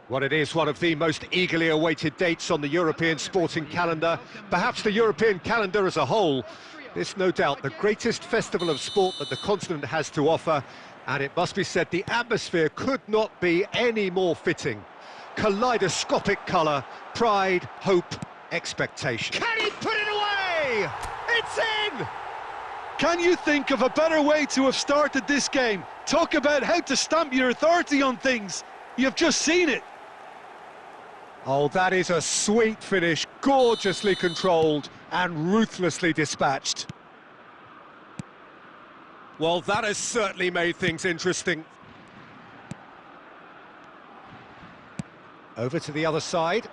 Well, it is one of the most eagerly awaited dates on the European sporting calendar, perhaps the European calendar as a whole. It's no doubt the greatest festival of sport that the continent has to offer, and it must be said the atmosphere could not be any more fitting. Kaleidoscopic colour, pride, hope, expectation. Can he put it away? It's in! Can you think of a better way to have started this game? Talk about how to stamp your authority on things. You've just seen it. Oh, that is a sweet finish, gorgeously controlled and ruthlessly dispatched. Well, that has certainly made things interesting. Over to the other side.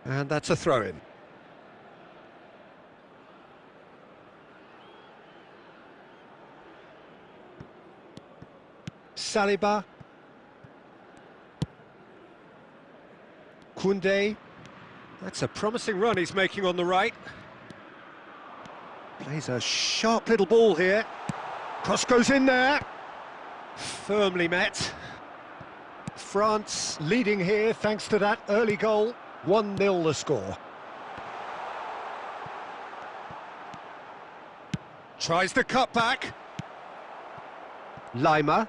And that's a throw-in. Saliba. Koundé. That's a promising run he's making on the right. Plays a sharp little ball here. Cross goes in there. Firmly met. France leading here thanks to that early goal. 1-0 the score. Tries the cut back. Lima.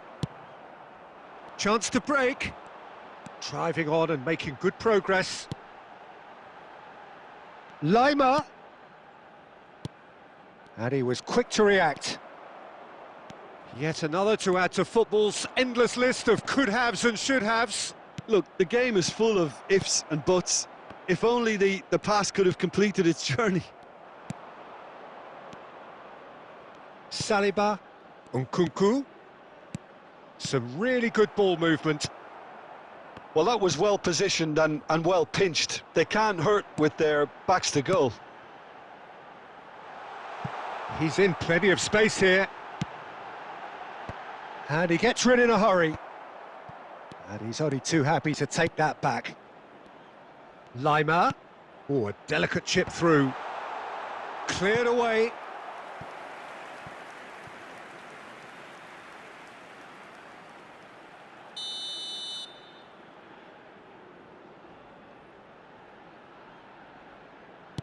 Chance to break. Driving on and making good progress. Lima. And he was quick to react. Yet another to add to football's endless list of could-haves and should-haves. Look, the game is full of ifs and buts. If only the pass could have completed its journey. Saliba. Nkunku. Some really good ball movement. Well, that was well positioned and well pinched. They can't hurt with their backs to goal. He's in plenty of space here. And he gets rid in a hurry. And he's only too happy to take that back. Lima. Oh, a delicate chip through. Cleared away.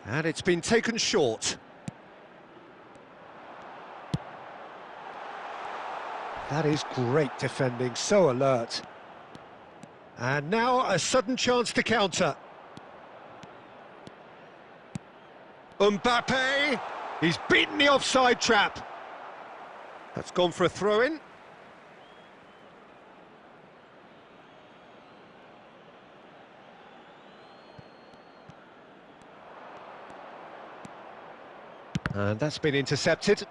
And it's been taken short. That is great defending, so alert. And now a sudden chance to counter. Mbappe! He's beaten the offside trap. That's gone for a throw-in. And that's been intercepted.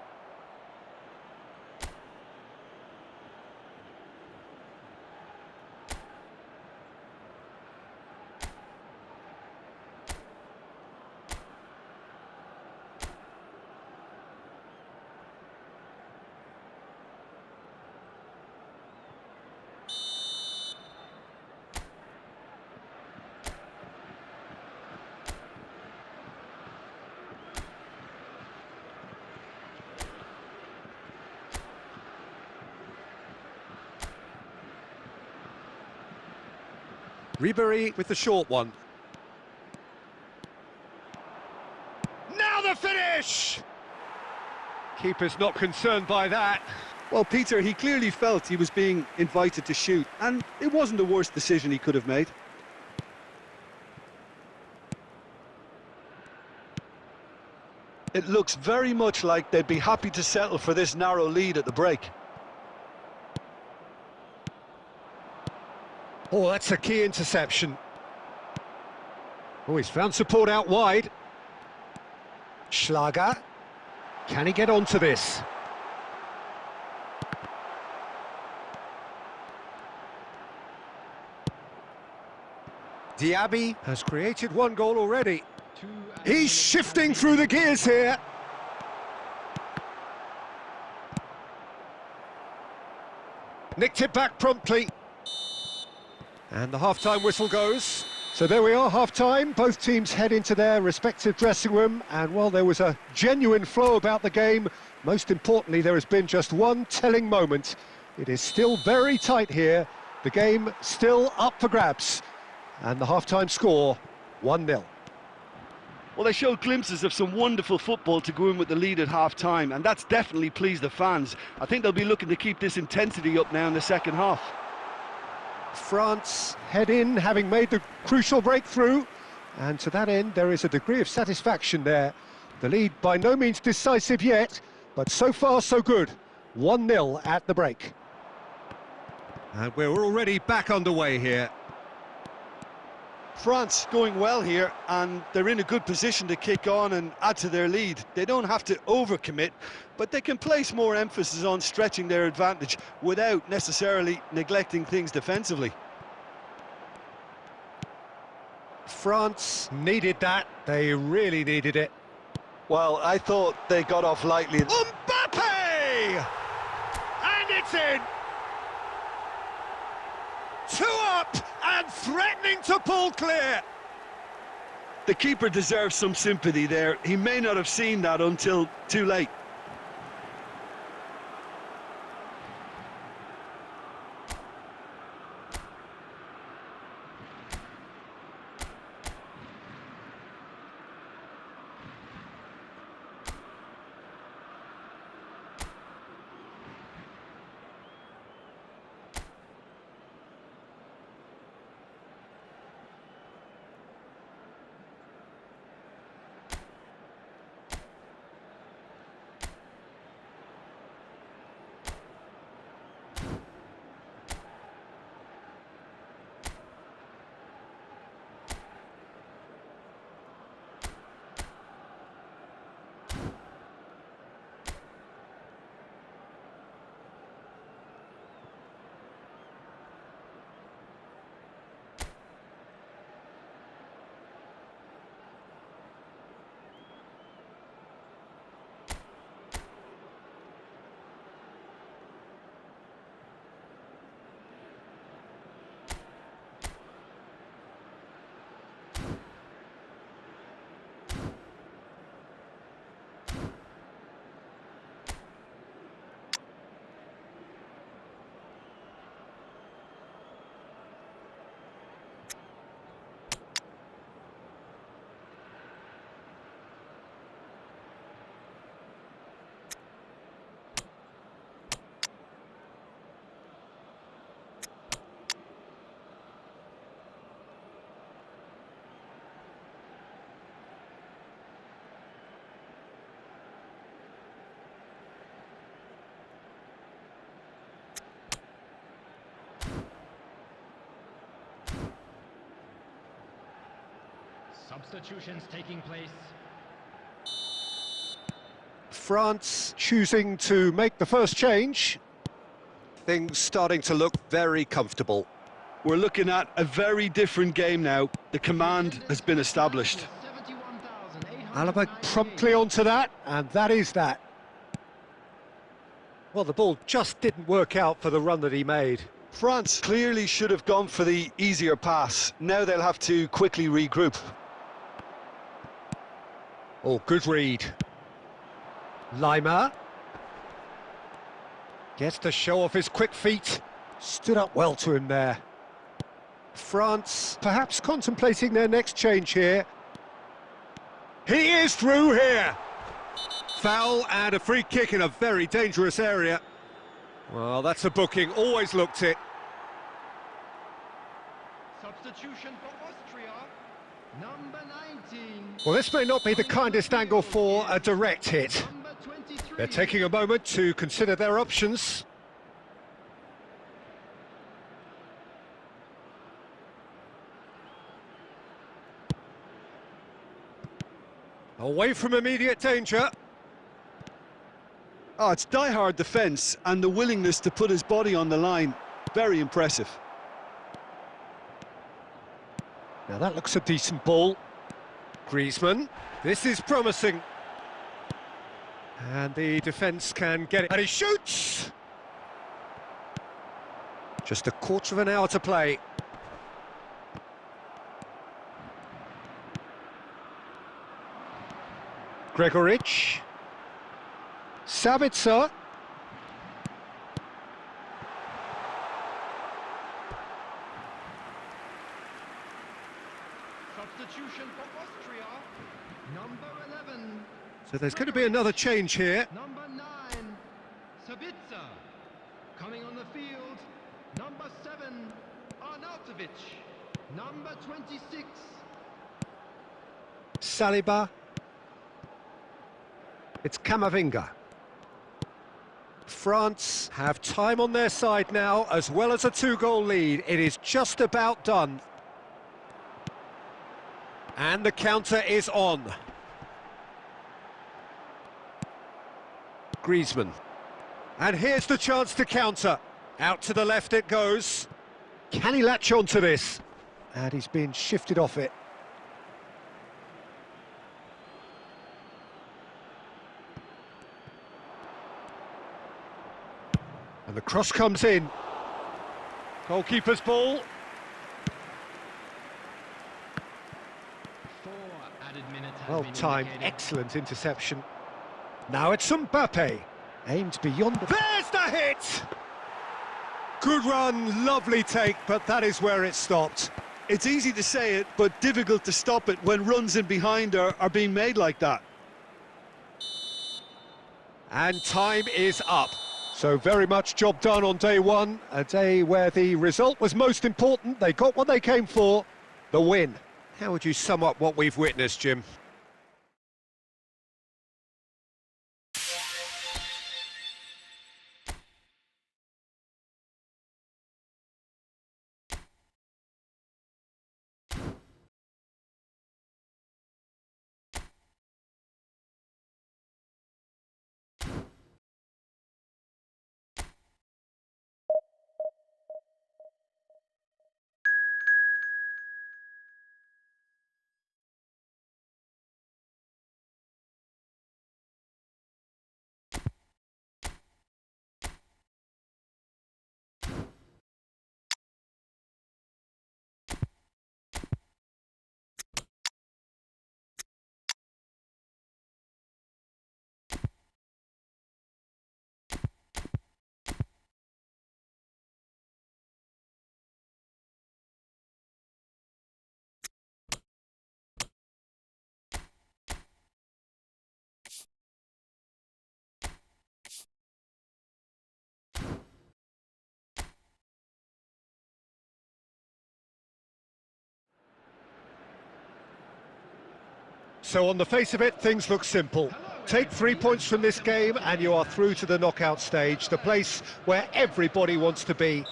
Ribery with the short one. Now the finish! Keeper's not concerned by that. Well, Peter, he clearly felt he was being invited to shoot, and it wasn't the worst decision he could have made. It looks very much like they'd be happy to settle for this narrow lead at the break. Oh, that's a key interception. Oh, he's found support out wide. Schlager. Can he get onto this? Diaby has created one goal already. He's shifting through the gears here. Nicked it back promptly. And the half-time whistle goes. So there we are, half-time. Both teams head into their respective dressing room. And while there was a genuine flow about the game, most importantly, there has been just one telling moment. It is still very tight here. The game still up for grabs. And the half-time score, 1-0. Well, they showed glimpses of some wonderful football to go in with the lead at half-time, and that's definitely pleased the fans. I think they'll be looking to keep this intensity up now in the second half. France head in, having made the crucial breakthrough, and to that end there is a degree of satisfaction there. The lead by no means decisive yet, but so far so good. 1-0 at the break. And we're already back underway here. France going well here, and they're in a good position to kick on and add to their lead. They don't have to overcommit, but they can place more emphasis on stretching their advantage without necessarily neglecting things defensively. France needed that. They really needed it. Well, I thought they got off lightly. Mbappe! And it's in! 2 up and threatening to pull clear. The keeper deserves some sympathy there. He may not have seen that until too late. Substitutions taking place. France choosing to make the first change. Things starting to look very comfortable. We're looking at a very different game now. The command has been established. Alaba promptly onto that, and that is that. Well, the ball just didn't work out for the run that he made. France clearly should have gone for the easier pass. Now they'll have to quickly regroup. Oh, good read. Lima gets to show off his quick feet. Stood up well to him there. France perhaps contemplating their next change here. He is through here. Foul and a free kick in a very dangerous area. Well, that's a booking, always looked it. Substitution for Austria, number 19. Well, this may not be the kindest angle for a direct hit. Number 23. They're taking a moment to consider their options. Away from immediate danger. Oh, it's die-hard defence and the willingness to put his body on the line. Very impressive. Now that looks a decent ball. Griezmann, this is promising. And the defence can get it. And he shoots! Just a quarter of an hour to play. Gregoric. Sabitzer. Substitution for Austria, number 11. So there's going to be another change here. Number 9, Sabitzer. Coming on the field, number 7, Arnautovic. Number 26. Saliba. It's Camavinga. France have time on their side now, as well as a 2-goal lead. It is just about done. And the counter is on. Griezmann. And here's the chance to counter. Out to the left it goes. Can he latch on to this? And he's been shifted off it. And the cross comes in. Goalkeeper's ball. 4 added minutes has Well been timed, indicated. excellent interception. Now it's Mbappe. Aimed beyond the... There's the hit! Good run, lovely take, but that is where it stopped. It's easy to say it, but difficult to stop it when runs in behind are being made like that. And time is up. So very much job done on day one, a day where the result was most important. They got what they came for, the win. How would you sum up what we've witnessed, Jim? So on the face of it, things look simple. Take 3 points from this game and you are through to the knockout stage, the place where everybody wants to be.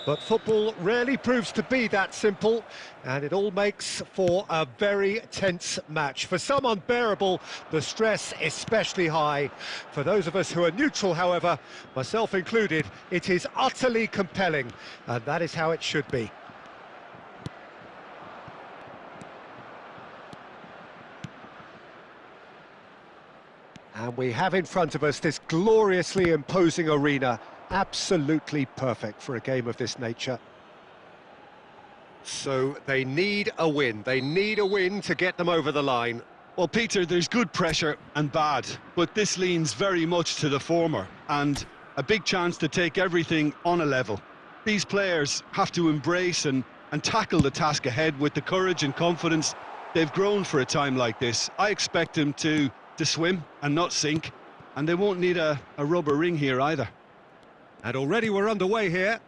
But football rarely proves to be that simple, and it all makes for a very tense match. For some unbearable, the stress especially high. For those of us who are neutral, however, myself included, it is utterly compelling, and that is how it should be. And we have in front of us this gloriously imposing arena, absolutely perfect for a game of this nature. So they need a win. They need a win to get them over the line. Well, Peter, there's good pressure and bad, but this leans very much to the former, and a big chance to take everything on a level. These players have to embrace and and tackle the task ahead with the courage and confidence they've grown for a time like this. I expect them to swim and not sink, and they won't need a rubber ring here either. And already we're underway here.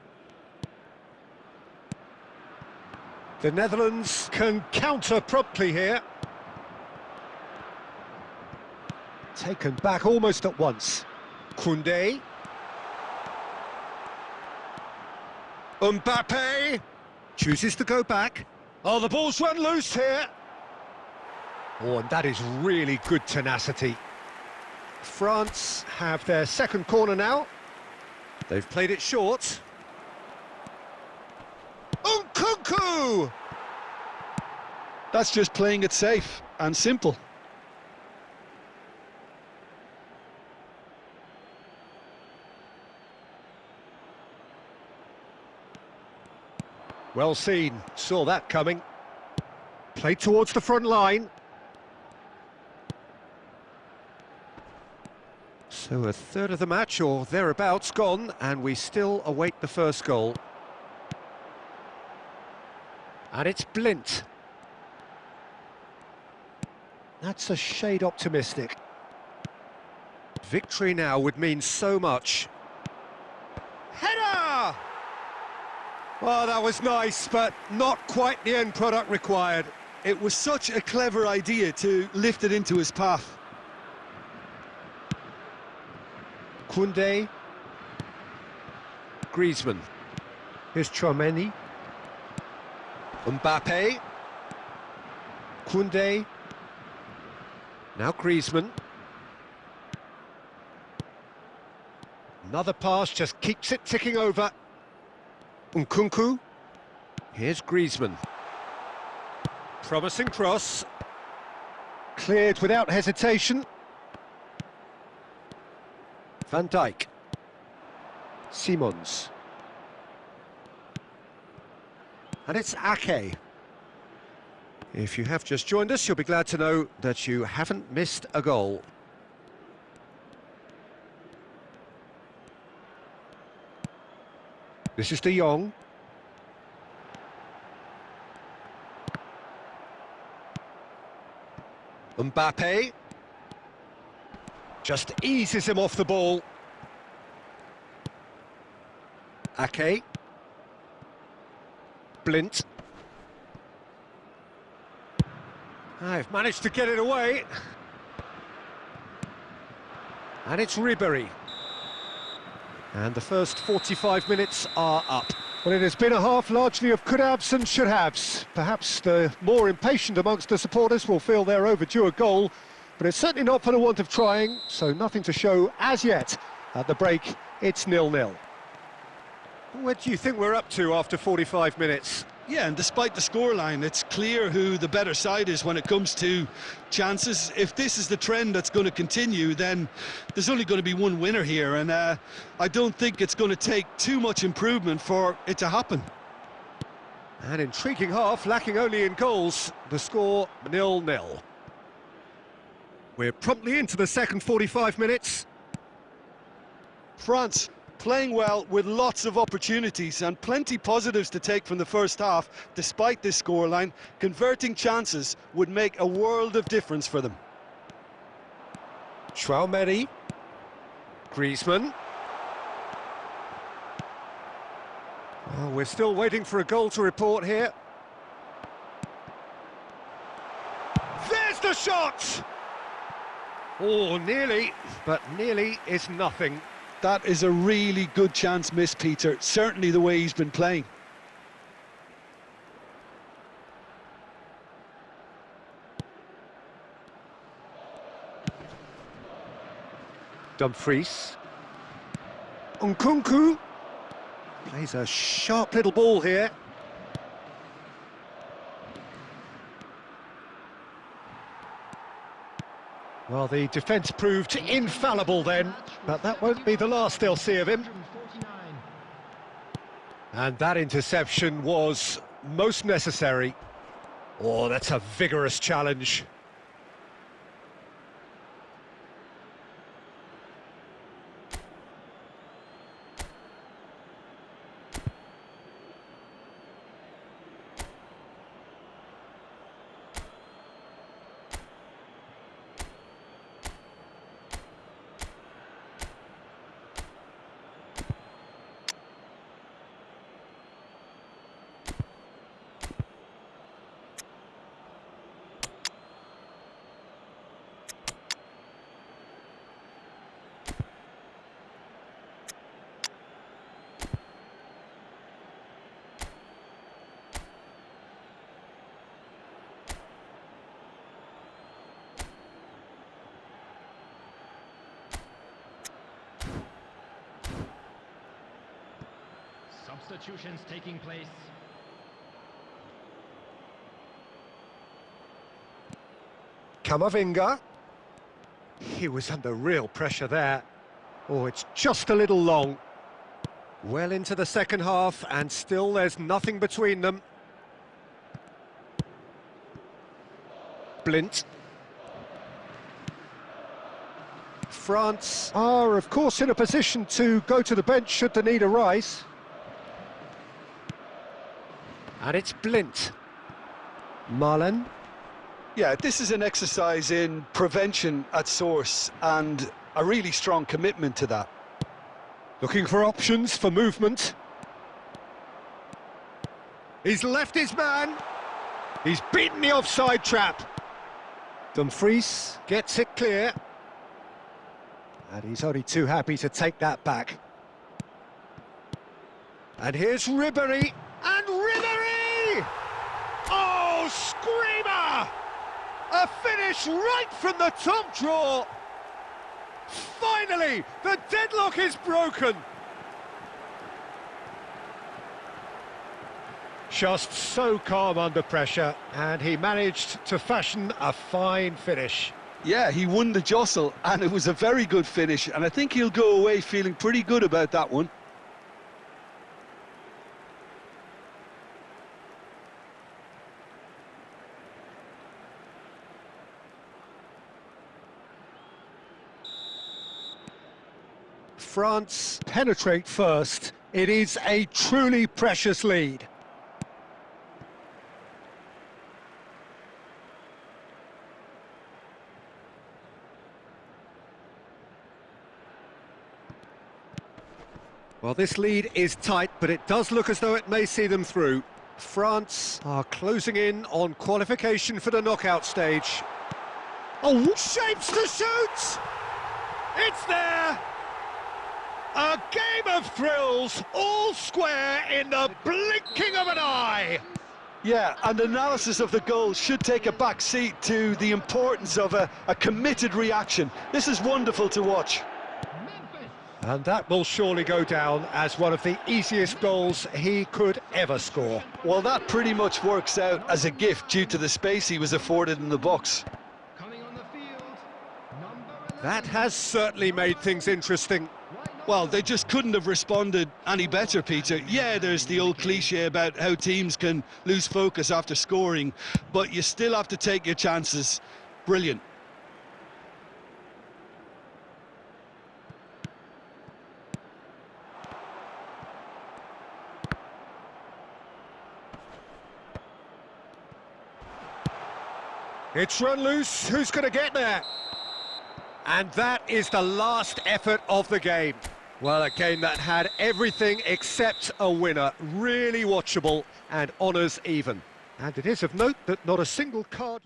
The Netherlands can counter promptly here. Taken back almost at once. Koundé. Mbappe chooses to go back. Oh, the ball's run loose here. Oh, and that is really good tenacity. France have their second corner now. They've played it short. Nkunku! That's just playing it safe and simple. Well seen, saw that coming. Played towards the front line. So a third of the match, or thereabouts, gone, and we still await the first goal. And it's Blint. That's a shade optimistic. Victory now would mean so much. Header! Oh, that was nice, but not quite the end product required. It was such a clever idea to lift it into his path. Koundé. Griezmann. Here's Tchouaméni. Mbappe. Koundé. Now Griezmann. Another pass, just keeps it ticking over. Nkunku. Here's Griezmann. Promising cross. Cleared without hesitation. Van Dijk. Simons. And it's Ake. If you have just joined us, you'll be glad to know that you haven't missed a goal. This is De Jong. Mbappe. Just eases him off the ball. Ake. Blint. I've managed to get it away. And it's Ribéry. And the first 45 minutes are up. Well, it has been a half largely of could-haves and should-haves. Perhaps the more impatient amongst the supporters will feel they're overdue a goal, but it's certainly not for the want of trying, so nothing to show as yet. At the break, it's 0-0. What do you think we're up to after 45 minutes? Yeah, and despite the scoreline, it's clear who the better side is when it comes to chances. If this is the trend that's going to continue, then there's only going to be one winner here, and I don't think it's going to take too much improvement for it to happen. An intriguing half, lacking only in goals. The score 0-0. We're promptly into the second 45 minutes. France playing well with lots of opportunities and plenty positives to take from the first half. Despite this scoreline, converting chances would make a world of difference for them. Tchouaméni. Griezmann. Well, we're still waiting for a goal to report here. There's the shot! Oh, nearly, but nearly is nothing. That is a really good chance missed, Peter. Certainly the way he's been playing. Dumfries. Nkunku. Plays a sharp little ball here. Well, the defence proved infallible then, but that won't be the last they'll see of him. And that interception was most necessary. Oh, that's a vigorous challenge. Substitutions taking place. Camavinga. He was under real pressure there. Oh, it's just a little long. Well into the second half, and still there's nothing between them. Blint. France are, of course, in a position to go to the bench should the need arise. And it's Blint. Marlen. Yeah, this is an exercise in prevention at source and a really strong commitment to that. Looking for options for movement. He's left his man. He's beaten the offside trap. Dumfries gets it clear. And he's only too happy to take that back. And here's Ribéry. And Ribéry! Oh, screamer! A finish right from the top draw. Finally, the deadlock is broken. Just so calm under pressure, and he managed to fashion a fine finish. Yeah, he won the jostle, and it was a very good finish, and I think he'll go away feeling pretty good about that one. France penetrate first. It is a truly precious lead. Well, this lead is tight, but it does look as though it may see them through. France are closing in on qualification for the knockout stage. Oh, shapes to shoot! It's there! A game of thrills, all square in the blinking of an eye! Yeah, and analysis of the goal should take a back seat to the importance of a committed reaction. This is wonderful to watch. And that will surely go down as one of the easiest goals he could ever score. Well, that pretty much works out as a gift due to the space he was afforded in the box. Coming on the field, number 11. That has certainly made things interesting. Well, they just couldn't have responded any better, Peter. Yeah, there's the old cliche about how teams can lose focus after scoring, but you still have to take your chances. Brilliant. It's run loose, who's going to get there? And that is the last effort of the game. Well, a game that had everything except a winner. Really watchable and honours even. And it is of note that not a single card...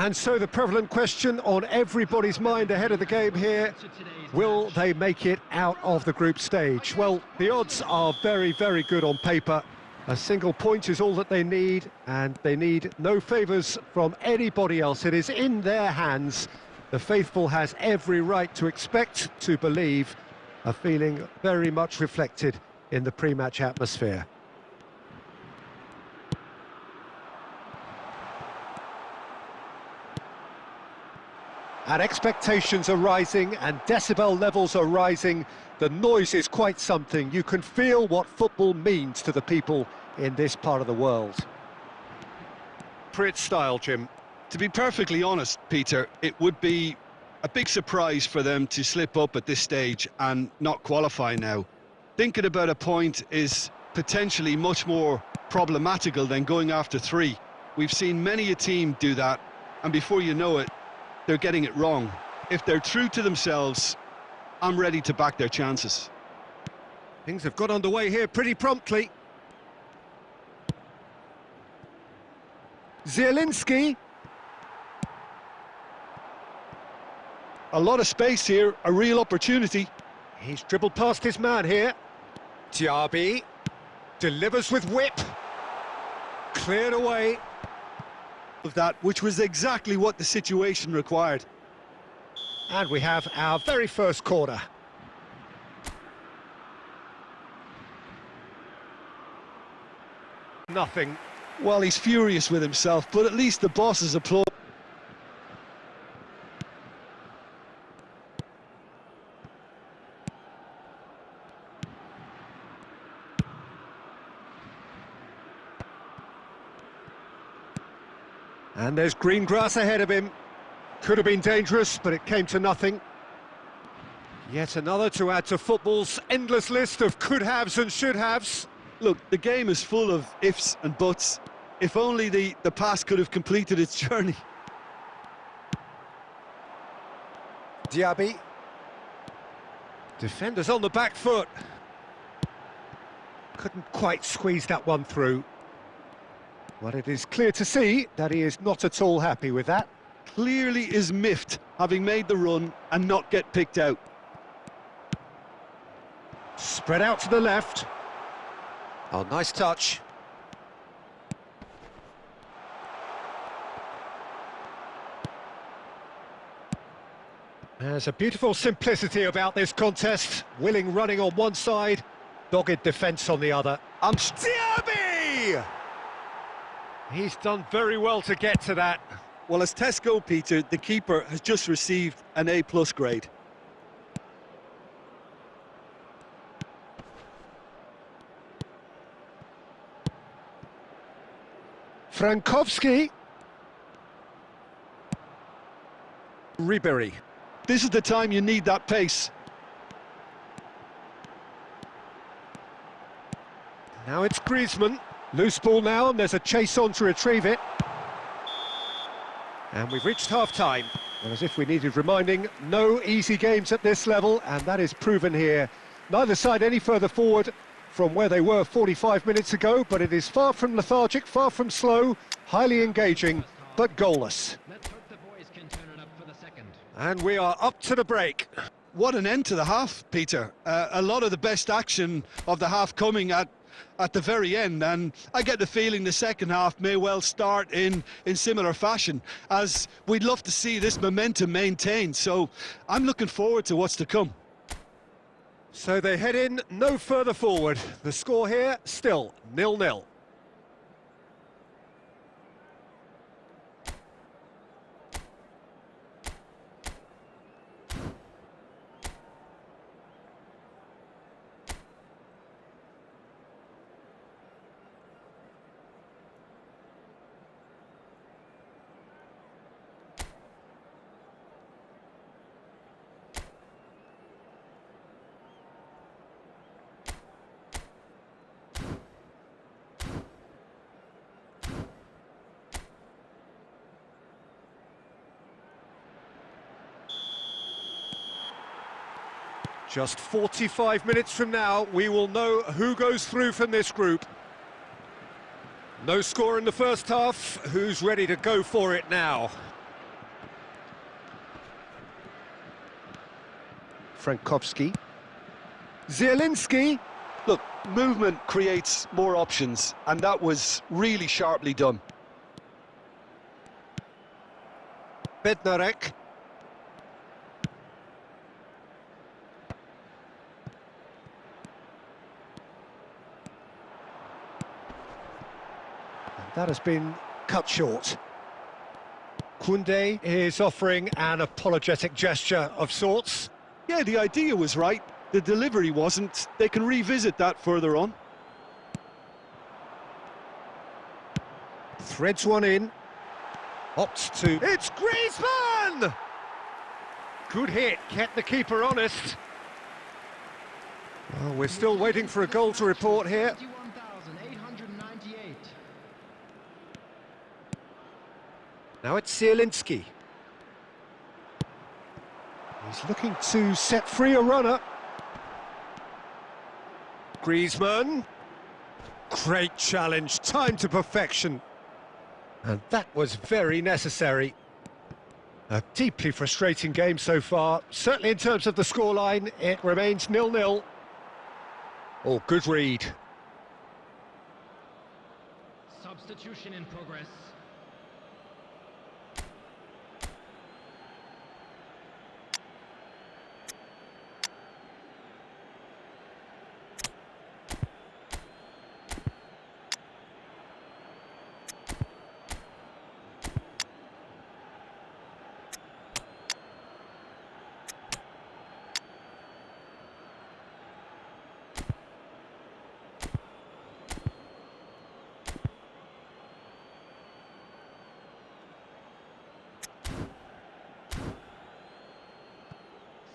And so the prevalent question on everybody's mind ahead of the game here, will they make it out of the group stage? Well, the odds are very, very good on paper. A single point is all that they need, and they need no favours from anybody else. It is in their hands. The faithful has every right to expect, to believe, a feeling very much reflected in the pre-match atmosphere. And expectations are rising and decibel levels are rising. The noise is quite something. You can feel what football means to the people in this part of the world. Prit style, Jim. To be perfectly honest, Peter, it would be a big surprise for them to slip up at this stage and not qualify now. Thinking about a point is potentially much more problematical than going after 3. We've seen many a team do that, and before you know it, they're getting it wrong. If they're true to themselves, I'm ready to back their chances. Things have got underway here pretty promptly. Zielinski. A lot of space here, a real opportunity. He's dribbled past his man here. Diaby delivers with whip. Cleared away. Of that, which was exactly what the situation required. And we have our very first corner. Nothing. Well, he's furious with himself, but at least the bosses applaud. And there's green grass ahead of him. Could have been dangerous, but it came to nothing. Yet another to add to football's endless list of could-haves and should-haves. Look, the game is full of ifs and buts. If only the pass could have completed its journey. Diaby. Defenders on the back foot. Couldn't quite squeeze that one through. Well, it is clear to see that he is not at all happy with that. Clearly is miffed, having made the run and not get picked out. Spread out to the left. Oh, nice touch. There's a beautiful simplicity about this contest. Willing running on one side, dogged defence on the other. Diaby! He's done very well to get to that. Well, as tests go, Peter, the keeper has just received an A+ grade. Frankowski. Ribery. This is the time you need that pace. Now it's Griezmann. Loose ball now, and there's a chase on to retrieve it. And we've reached half-time. And as if we needed reminding, no easy games at this level, and that is proven here. Neither side any further forward from where they were 45 minutes ago, but it is far from lethargic, far from slow, highly engaging, but goalless. Let's hope the boys can turn it up for the second. And we are up to the break. What an end to the half, Peter. A lot of the best action of the half coming at the very end, and I get the feeling the second half may well start in similar fashion, as we'd love to see this momentum maintained. So I'm looking forward to what's to come. So they head in no further forward. The score here still 0-0. Just 45 minutes from now, we will know who goes through from this group. No score in the first half. Who's ready to go for it now? Frankowski. Zielinski. Look, movement creates more options, and that was really sharply done. Bednarek. That has been cut short. Koundé is offering an apologetic gesture of sorts. Yeah, the idea was right. The delivery wasn't. They can revisit that further on. Threads one in. Opts to... It's Griezmann! Good hit, kept the keeper honest. Well, we're still waiting for a goal to report here. 21,898. Now it's Zielinski. He's looking to set free a runner. Griezmann. Great challenge, timed to perfection. And that was very necessary. A deeply frustrating game so far. Certainly in terms of the scoreline, it remains 0-0. Oh, good read. Substitution in progress.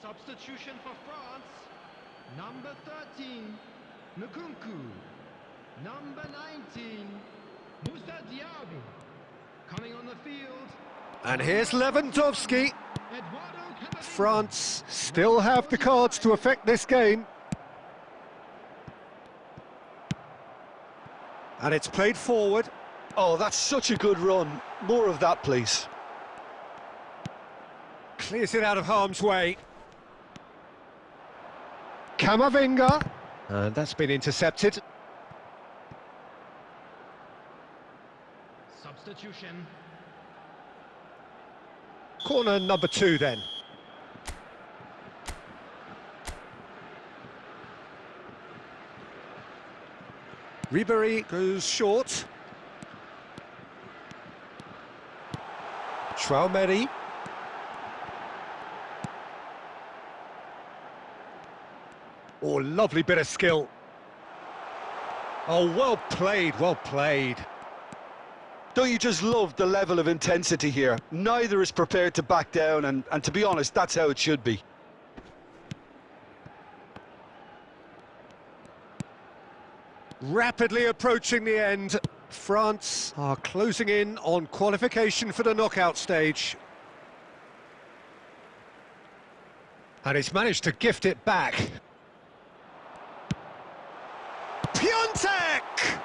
Substitution for France. Number 13, Nkunku. Number 19, Moussa Diaby. Coming on the field. And here's Lewandowski. Eduardo Camavinga. France still have the cards to affect this game. And it's played forward. Oh, that's such a good run. More of that, please. Clears it out of harm's way. Camavinga. And that's been intercepted. Substitution. Corner number 2 then. Ribéry goes short. Traoré. Oh, lovely bit of skill. Oh, well played, well played. Don't you just love the level of intensity here? Neither is prepared to back down, and to be honest, that's how it should be. Rapidly approaching the end. France are closing in on qualification for the knockout stage. And he's managed to gift it back. Piontek!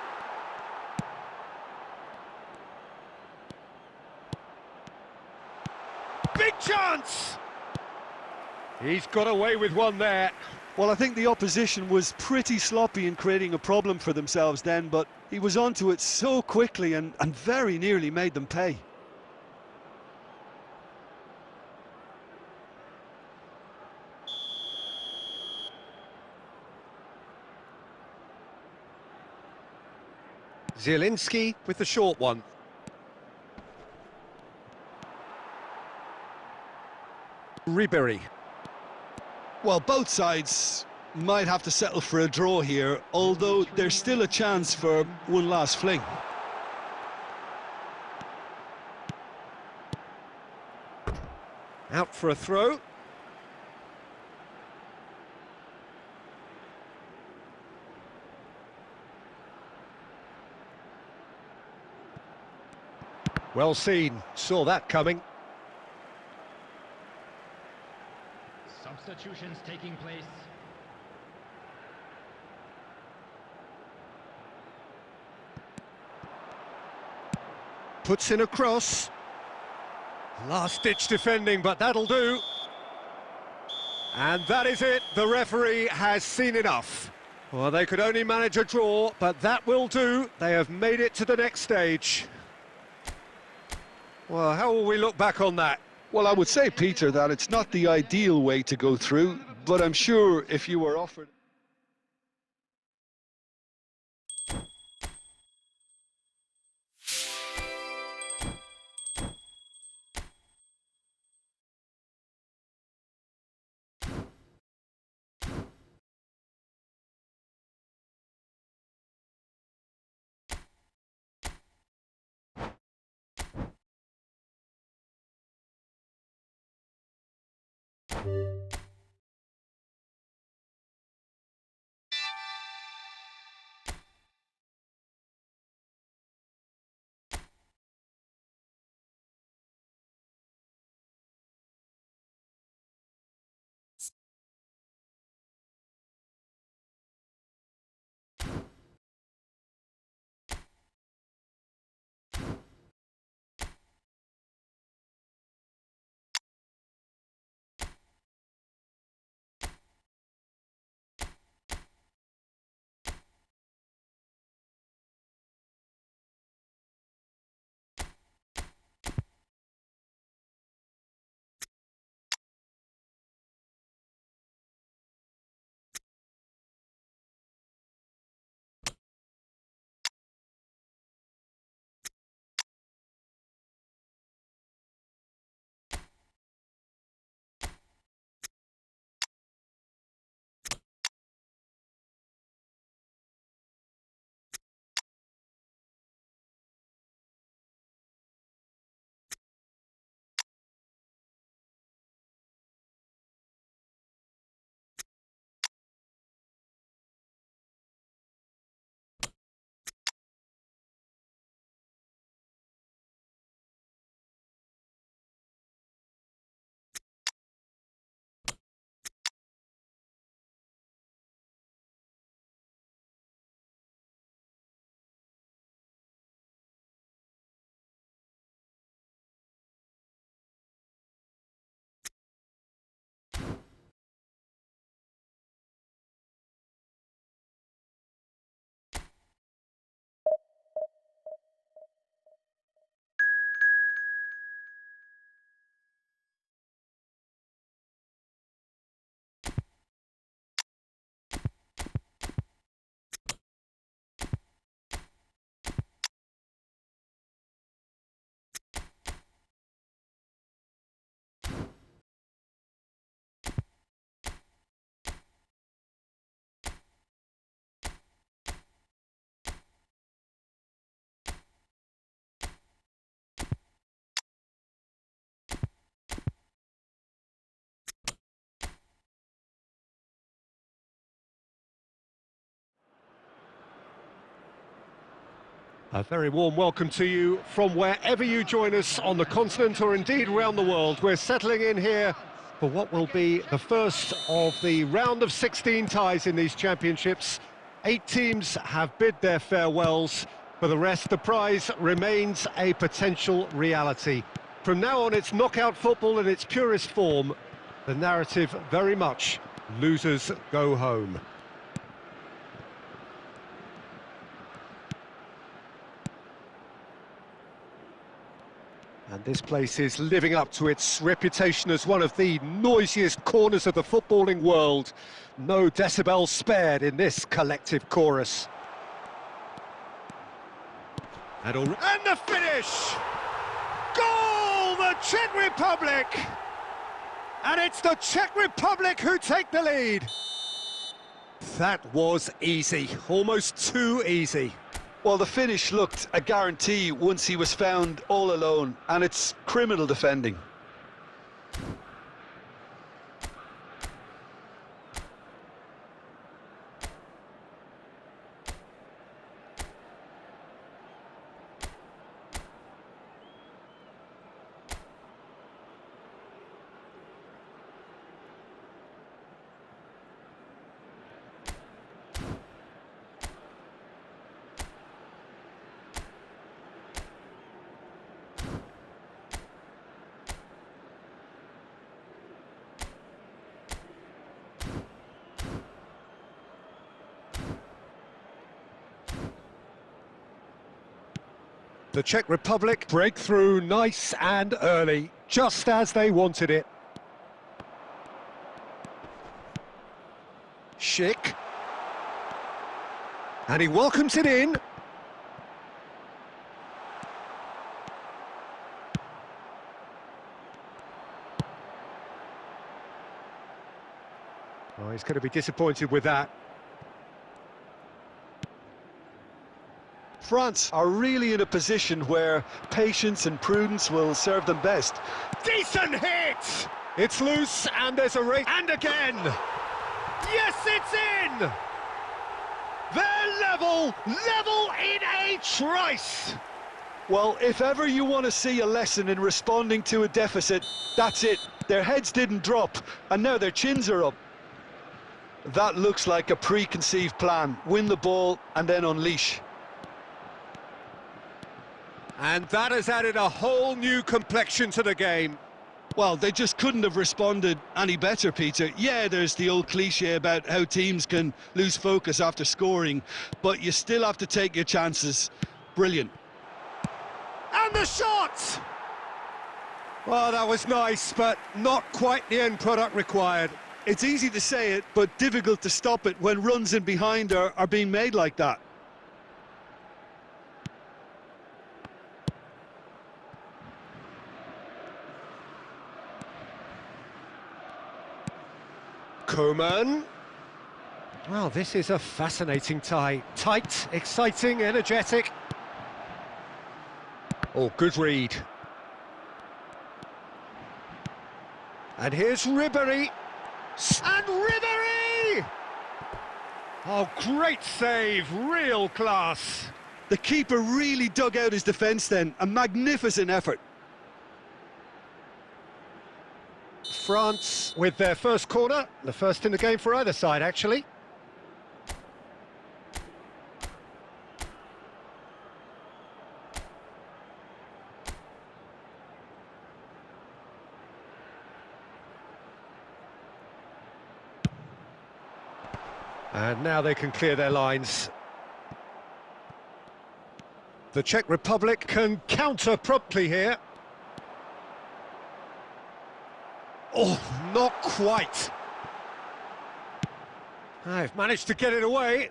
Big chance! He's got away with one there. Well, I think the opposition was pretty sloppy in creating a problem for themselves then, but he was onto it so quickly and very nearly made them pay. Zielinski with the short one. Ribéry. Well, both sides might have to settle for a draw here, although there's still a chance for one last fling. Out for a throw. Well seen, saw that coming. Substitutions taking place. Puts in a cross. Last-ditch defending, but that'll do. And that is it. The referee has seen enough. Well, they could only manage a draw, but that will do. They have made it to the next stage. Well, how will we look back on that? Well, I would say, Peter, that it's not the ideal way to go through, but I'm sure if you were offered... A very warm welcome to you from wherever you join us on the continent or indeed around the world. We're settling in here for what will be the first of the round of 16 ties in these championships. 8 teams have bid their farewells. For the rest, the prize remains a potential reality. From now on, it's knockout football in its purest form. The narrative very much losers go home. And this place is living up to its reputation as one of the noisiest corners of the footballing world. No decibels spared in this collective chorus. And the finish! Goal! The Czech Republic! And it's the Czech Republic who take the lead. That was easy, almost too easy. Well, the finish looked a guarantee once he was found all alone, and it's criminal defending. The Czech Republic break through nice and early, just as they wanted it. Schick. And he welcomes it in. Oh, he's going to be disappointed with that. France are really in a position where patience and prudence will serve them best. Decent hit! It's loose, and there's a race, and again! Yes, it's in! They're level in a trice! Well, if ever you want to see a lesson in responding to a deficit, that's it. Their heads didn't drop, and now their chins are up. That looks like a preconceived plan. Win the ball and then unleash. And that has added a whole new complexion to the game. Well, they just couldn't have responded any better, Peter. Yeah, there's the old cliche about how teams can lose focus after scoring, but you still have to take your chances. Brilliant. And the shot! Well, that was nice, but not quite the end product required. It's easy to say it, but difficult to stop it when runs in behind are being made like that. Coman. Well, this is a fascinating tie. Tight, exciting, energetic. Oh, good read. And here's Ribéry. And Ribéry! Oh, great save, real class. The keeper really dug out his defence then. A magnificent effort. France with their first corner, the first in the game for either side, actually. And now they can clear their lines. The Czech Republic can counter promptly here. Oh, not quite. I've managed to get it away.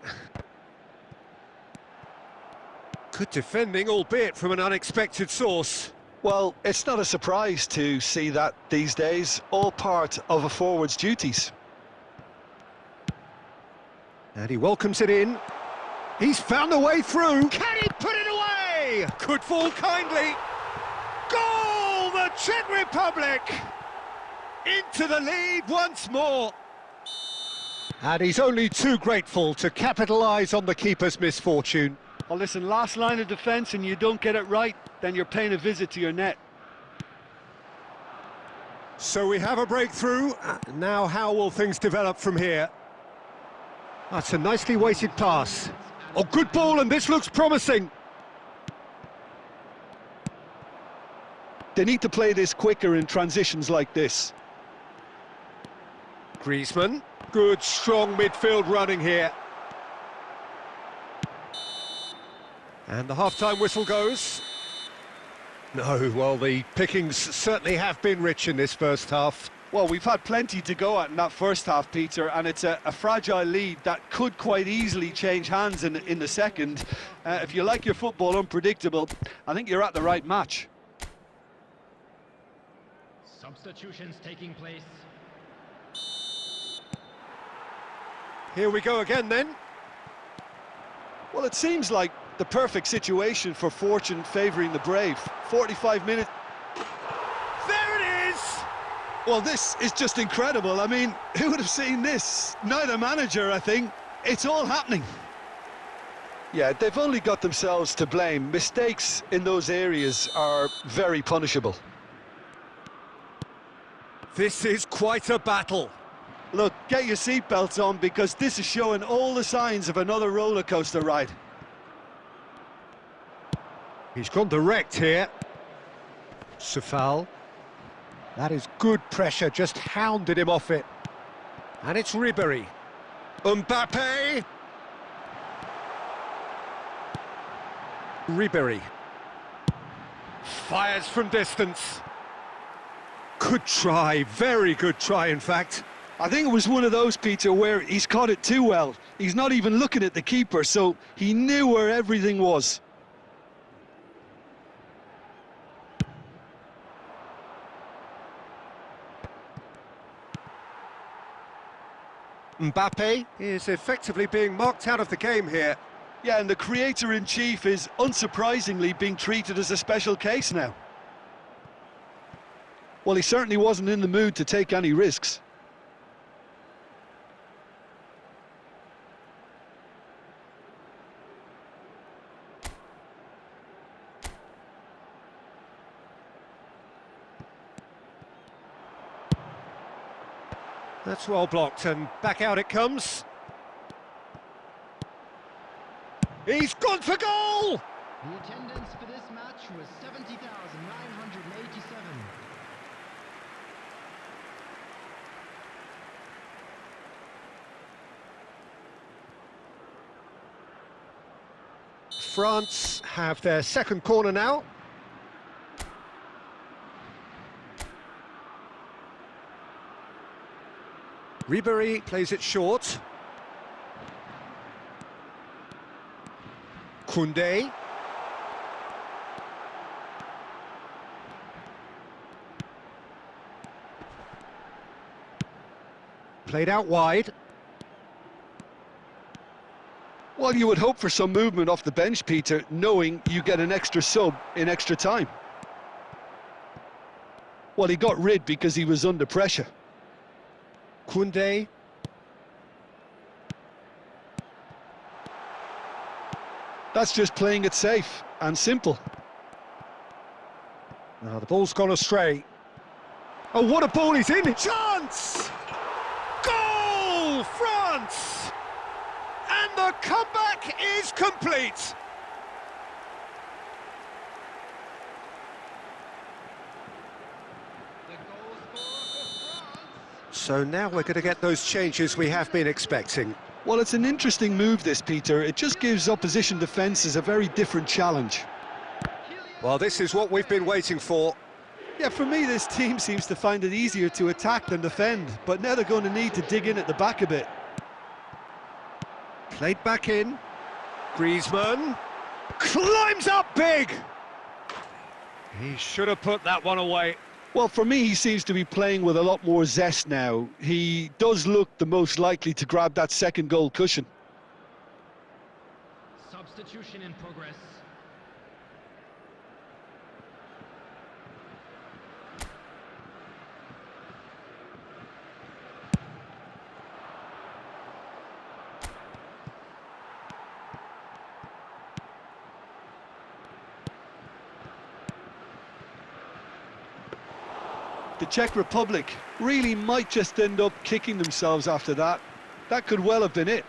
Good defending, albeit from an unexpected source. Well, it's not a surprise to see that these days, all part of a forward's duties. And he welcomes it in. He's found a way through. Can he put it away? Could fall kindly. Goal! The Czech Republic! Into the lead once more. And he's only too grateful to capitalise on the keeper's misfortune. Well, listen, last line of defence and you don't get it right, then you're paying a visit to your net. So we have a breakthrough. Now how will things develop from here? That's a nicely weighted pass. Oh, good ball, and this looks promising. They need to play this quicker in transitions like this. Griezmann, good strong midfield running here. And the half-time whistle goes. No, well, the pickings certainly have been rich in this first half. Well, we've had plenty to go at in that first half, Peter, and it's a fragile lead that could quite easily change hands in the second. If you like your football unpredictable, I think you're at the right match. Substitutions taking place. Here we go again then. Well, it seems like the perfect situation for fortune favouring the brave. 45 minutes. There it is! Well, this is just incredible. I mean, who would have seen this? Neither manager, I think. It's all happening. Yeah, they've only got themselves to blame. Mistakes in those areas are very punishable. This is quite a battle. Look, get your seatbelts on because this is showing all the signs of another roller coaster ride. He's gone direct here. Safal. That is good pressure, just hounded him off it. And it's Ribéry. Mbappe. Ribéry. Fires from distance. Good try, very good try, in fact. I think it was one of those, Peter, where he's caught it too well. He's not even looking at the keeper, so he knew where everything was. Mbappe is effectively being marked out of the game here. Yeah, and the creator-in-chief is unsurprisingly being treated as a special case now. Well, he certainly wasn't in the mood to take any risks. That's well blocked, and back out it comes. He's gone for goal! The attendance for this match was 70,987. France have their second corner now. Ribéry plays it short. Koundé. Played out wide. Well, you would hope for some movement off the bench, Peter, knowing you get an extra sub in extra time. Well, he got rid because he was under pressure. Koundé. That's just playing it safe and simple. Now the ball's gone astray. Oh, what a ball he's in! Chance! Goal, France! And the comeback is complete! So now we're going to get those changes we have been expecting. Well, it's an interesting move, this, Peter. It just gives opposition defences a very different challenge. Well, this is what we've been waiting for. Yeah, for me, this team seems to find it easier to attack than defend, but now they're going to need to dig in at the back a bit. Played back in. Griezmann climbs up big! He should have put that one away. Well, for me, he seems to be playing with a lot more zest now. He does look the most likely to grab that second goal cushion. Substitution in progress. The Czech Republic really might just end up kicking themselves after that. That could well have been it.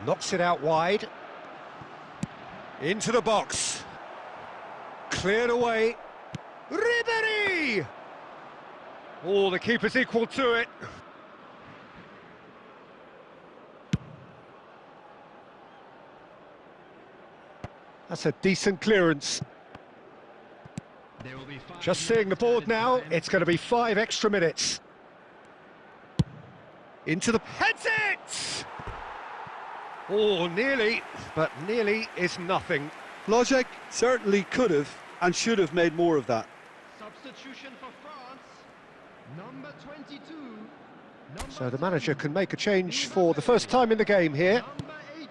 Knocks it out wide. Into the box. Cleared away. Ribéry! Oh, the keeper's equal to it. That's a decent clearance. There will be 5 Just seeing the board now, it's going to be 5 extra minutes. Into the... Heads it! Oh, nearly, but nearly is nothing. Logic certainly could have and should have made more of that. Substitution for France. Number 22. So the manager can make a change for the first time in the game here. Number 18.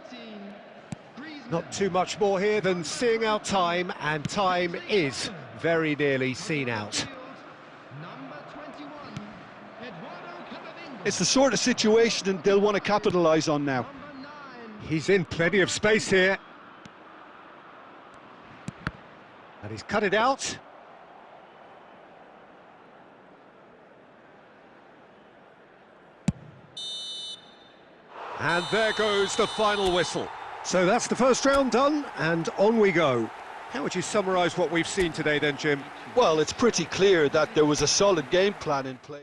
Griezmann. Not too much more here than seeing out time, and time is very nearly seen out. Number 21. Eduardo Camavinga. It's the sort of situation that they'll want to capitalise on now. Number 9. He's in plenty of space here. And he's cut it out. And there goes the final whistle. So that's the first round done, and on we go. How would you summarise what we've seen today then, Jim? Well, it's pretty clear that there was a solid game plan in play.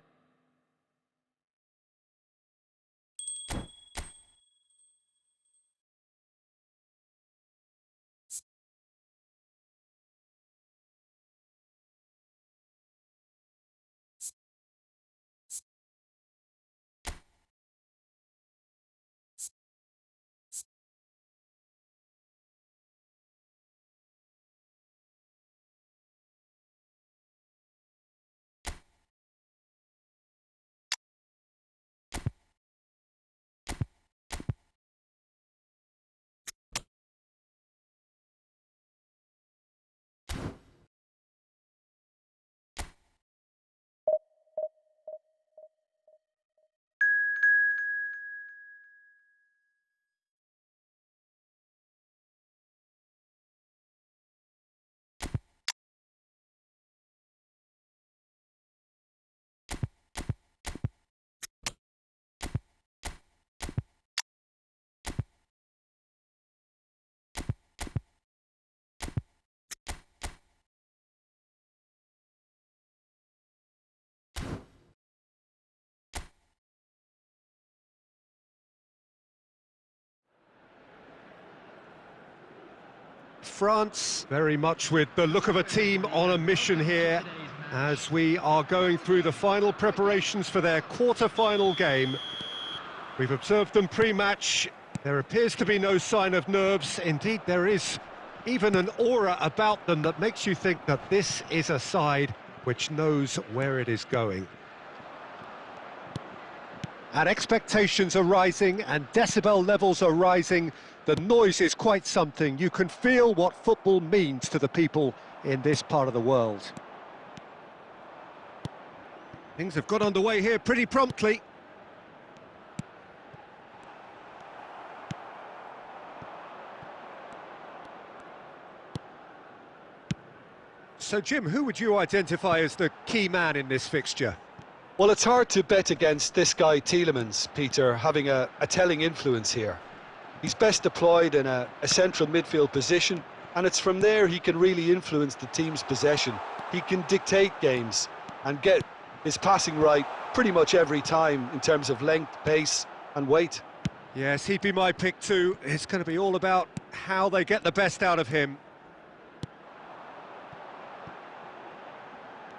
France very much with the look of a team on a mission here as we are going through the final preparations for their quarter-final game. We've observed them pre-match. There appears to be no sign of nerves. Indeed, there is even an aura about them that makes you think that this is a side which knows where it is going. And expectations are rising and decibel levels are rising. The noise is quite something. You can feel what football means to the people in this part of the world. Things have got underway here pretty promptly. So, Jim, who would you identify as the key man in this fixture? Well, it's hard to bet against this guy Tielemans, Peter, having a telling influence here. He's best deployed in a central midfield position, and it's from there he can really influence the team's possession. He can dictate games and get his passing right pretty much every time in terms of length, pace and weight. Yes, he'd be my pick too. It's going to be all about how they get the best out of him.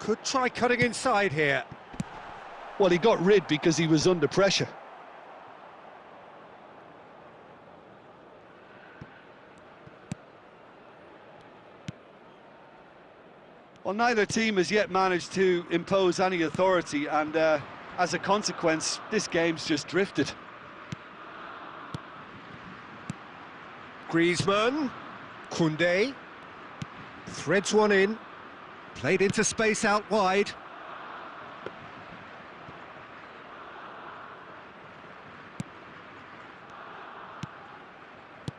Could try cutting inside here. Well, he got rid because he was under pressure. Well, neither team has yet managed to impose any authority, and as a consequence, this game's just drifted. Griezmann, Koundé, threads one in, played into space out wide.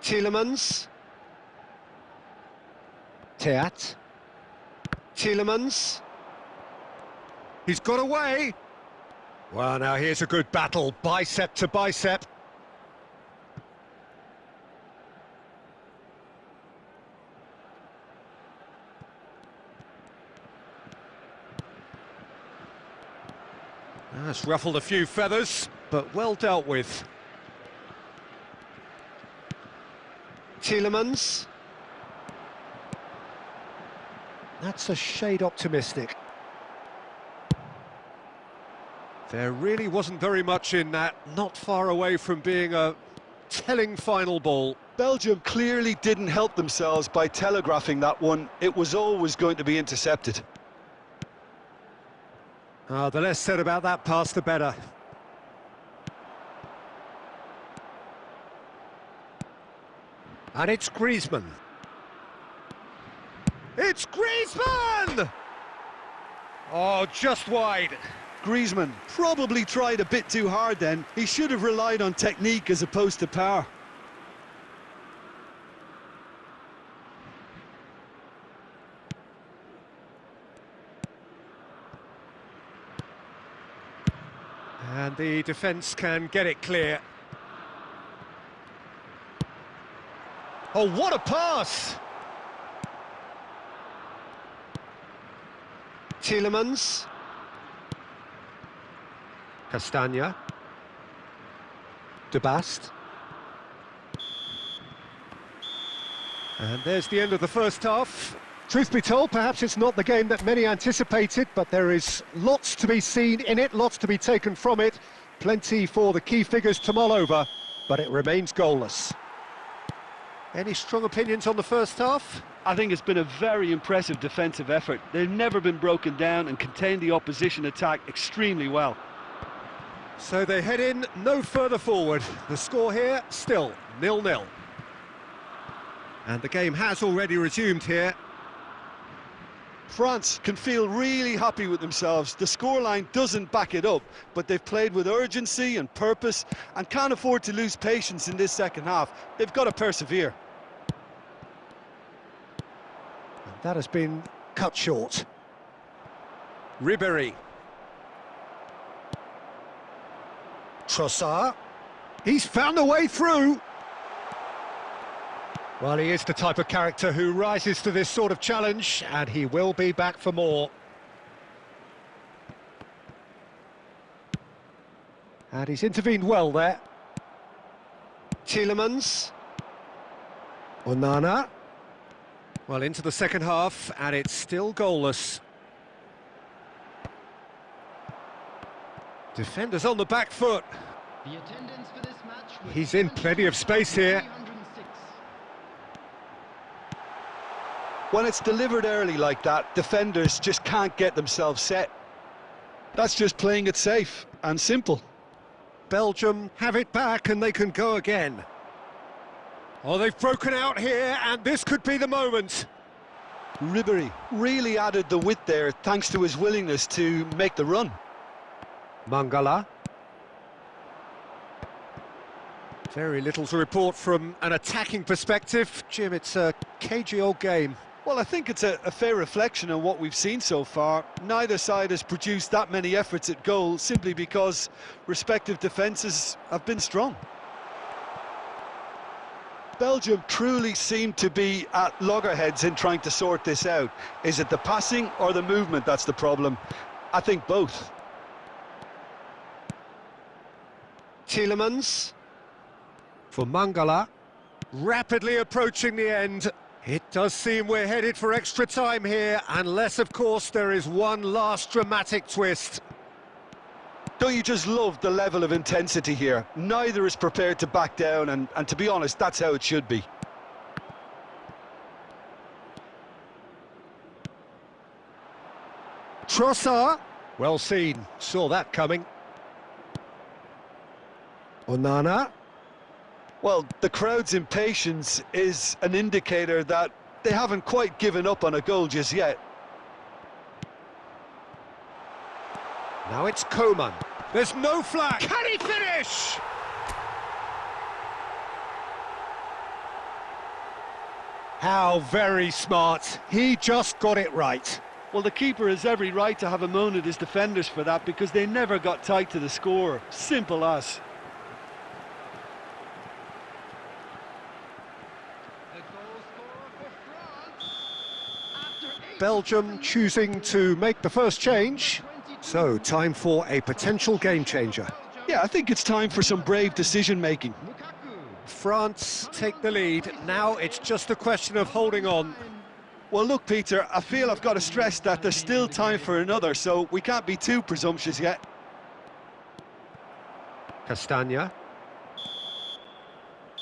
Tielemans, Teat, Tielemans, he's got away. Well, now here's a good battle, bicep to bicep. That's ruffled a few feathers, but well dealt with. Tielemans. That's a shade optimistic. There really wasn't very much in that, not far away from being a telling final ball. Belgium clearly didn't help themselves by telegraphing that one. It was always going to be intercepted. The less said about that pass, the better. And it's Griezmann. It's Griezmann! Oh, just wide. Griezmann probably tried a bit too hard then. He should have relied on technique as opposed to power. And the defence can get it clear. Oh, what a pass! Tielemans. Castagna. De Bast. And there's the end of the first half. Truth be told, perhaps it's not the game that many anticipated, but there is lots to be seen in it, lots to be taken from it. Plenty for the key figures to mull over, but it remains goalless. Any strong opinions on the first half? I think it's been a very impressive defensive effort. They've never been broken down and contained the opposition attack extremely well. So they head in no further forward. The score here, still 0-0. And the game has already resumed here. France can feel really happy with themselves. The scoreline doesn't back it up, but they've played with urgency and purpose and can't afford to lose patience in this second half. They've got to persevere. And that has been cut short. Ribéry. Trossard. He's found a way through. Well, he is the type of character who rises to this sort of challenge, and he will be back for more. And he's intervened well there. Tielemans. Onana. Well, into the second half, and it's still goalless. Defenders on the back foot. The attendance for this match was He's in plenty of space here. 306. When it's delivered early like that, defenders just can't get themselves set. That's just playing it safe and simple. Belgium have it back and they can go again. Oh, they've broken out here, and this could be the moment. Ribéry really added the width there thanks to his willingness to make the run. Mangala. Very little to report from an attacking perspective. Jim, it's a cagey old game. Well, I think it's a fair reflection of what we've seen so far. Neither side has produced that many efforts at goal simply because respective defences have been strong. Belgium truly seem to be at loggerheads in trying to sort this out. Is it the passing or the movement that's the problem? I think both. Tielemans. For Mangala. Rapidly approaching the end. It does seem we're headed for extra time here, unless, of course, there is one last dramatic twist. Don't you just love the level of intensity here? Neither is prepared to back down, and to be honest, that's how it should be. Trossard. Well seen. Saw that coming. Onana. Well, the crowd's impatience is an indicator that they haven't quite given up on a goal just yet. Now it's Coman. There's no flag. Can he finish? How very smart. He just got it right. Well, the keeper has every right to have a moan at his defenders for that because they never got tight to the score. Simple as. The goal scorer for France. After 8 Belgium choosing to make the first change. So, time for a potential game changer. Yeah, I think it's time for some brave decision-making. Lukaku. France take the lead. Now it's just a question of holding on. Well, look, Peter, I feel I've got to stress that there's still time for another, so we can't be too presumptuous yet. Castagna.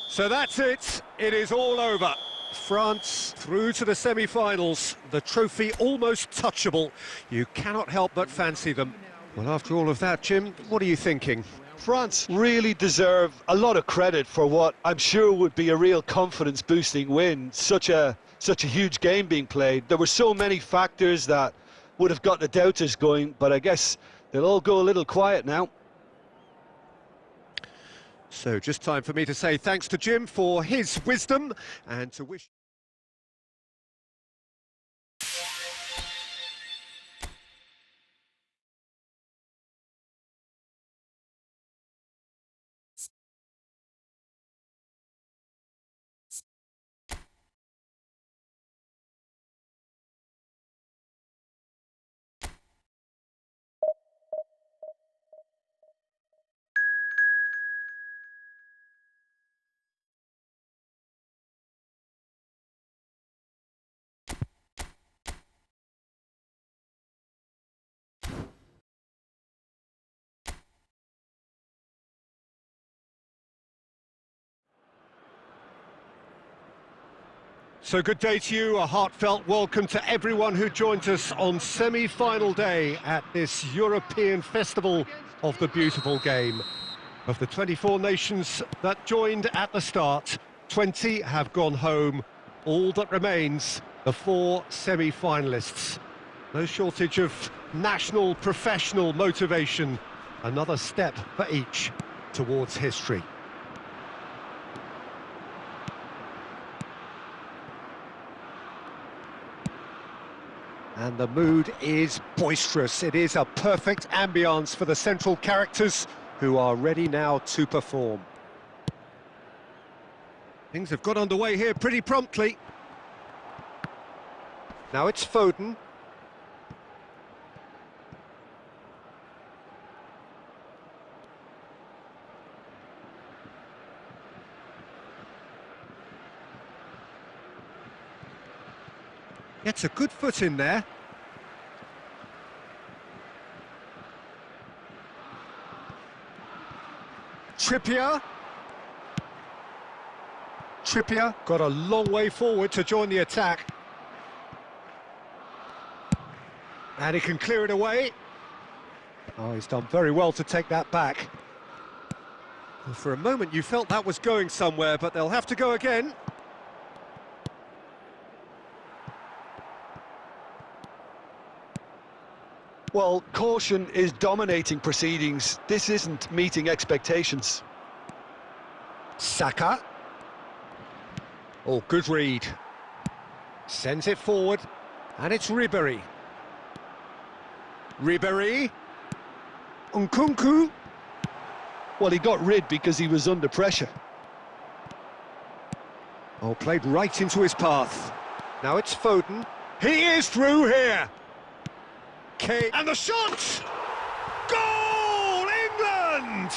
So that's it. It is all over. France through to the semi-finals. The trophy almost touchable. You cannot help but fancy them. Well, after all of that, Jim, what are you thinking? France really deserve a lot of credit for what I'm sure would be a real confidence-boosting win. Such a huge game being played. There were so many factors that would have got the doubters going, but I guess they'll all go a little quiet now. So just time for me to say thanks to Jim for his wisdom and to wish... So good day to you, a heartfelt welcome to everyone who joins us on semi-final day at this European Festival of the Beautiful Game. Of the 24 nations that joined at the start, 20 have gone home. All that remains, the 4 semi-finalists. No shortage of national, professional motivation. Another step for each towards history. And the mood is boisterous. It is a perfect ambience for the central characters who are ready now to perform. Things have got underway here pretty promptly. Now it's Foden. Gets a good foot in there. Trippier got a long way forward to join the attack. And he can clear it away. Oh, he's done very well to take that back. Well, for a moment you felt that was going somewhere, but they'll have to go again. Well, caution is dominating proceedings. This isn't meeting expectations. Saka. Oh, good read. Sends it forward, and it's Ribéry. Nkunku. Well, he got rid because he was under pressure. Oh, played right into his path. Now it's Foden. He is through here. And the shot! Goal, England!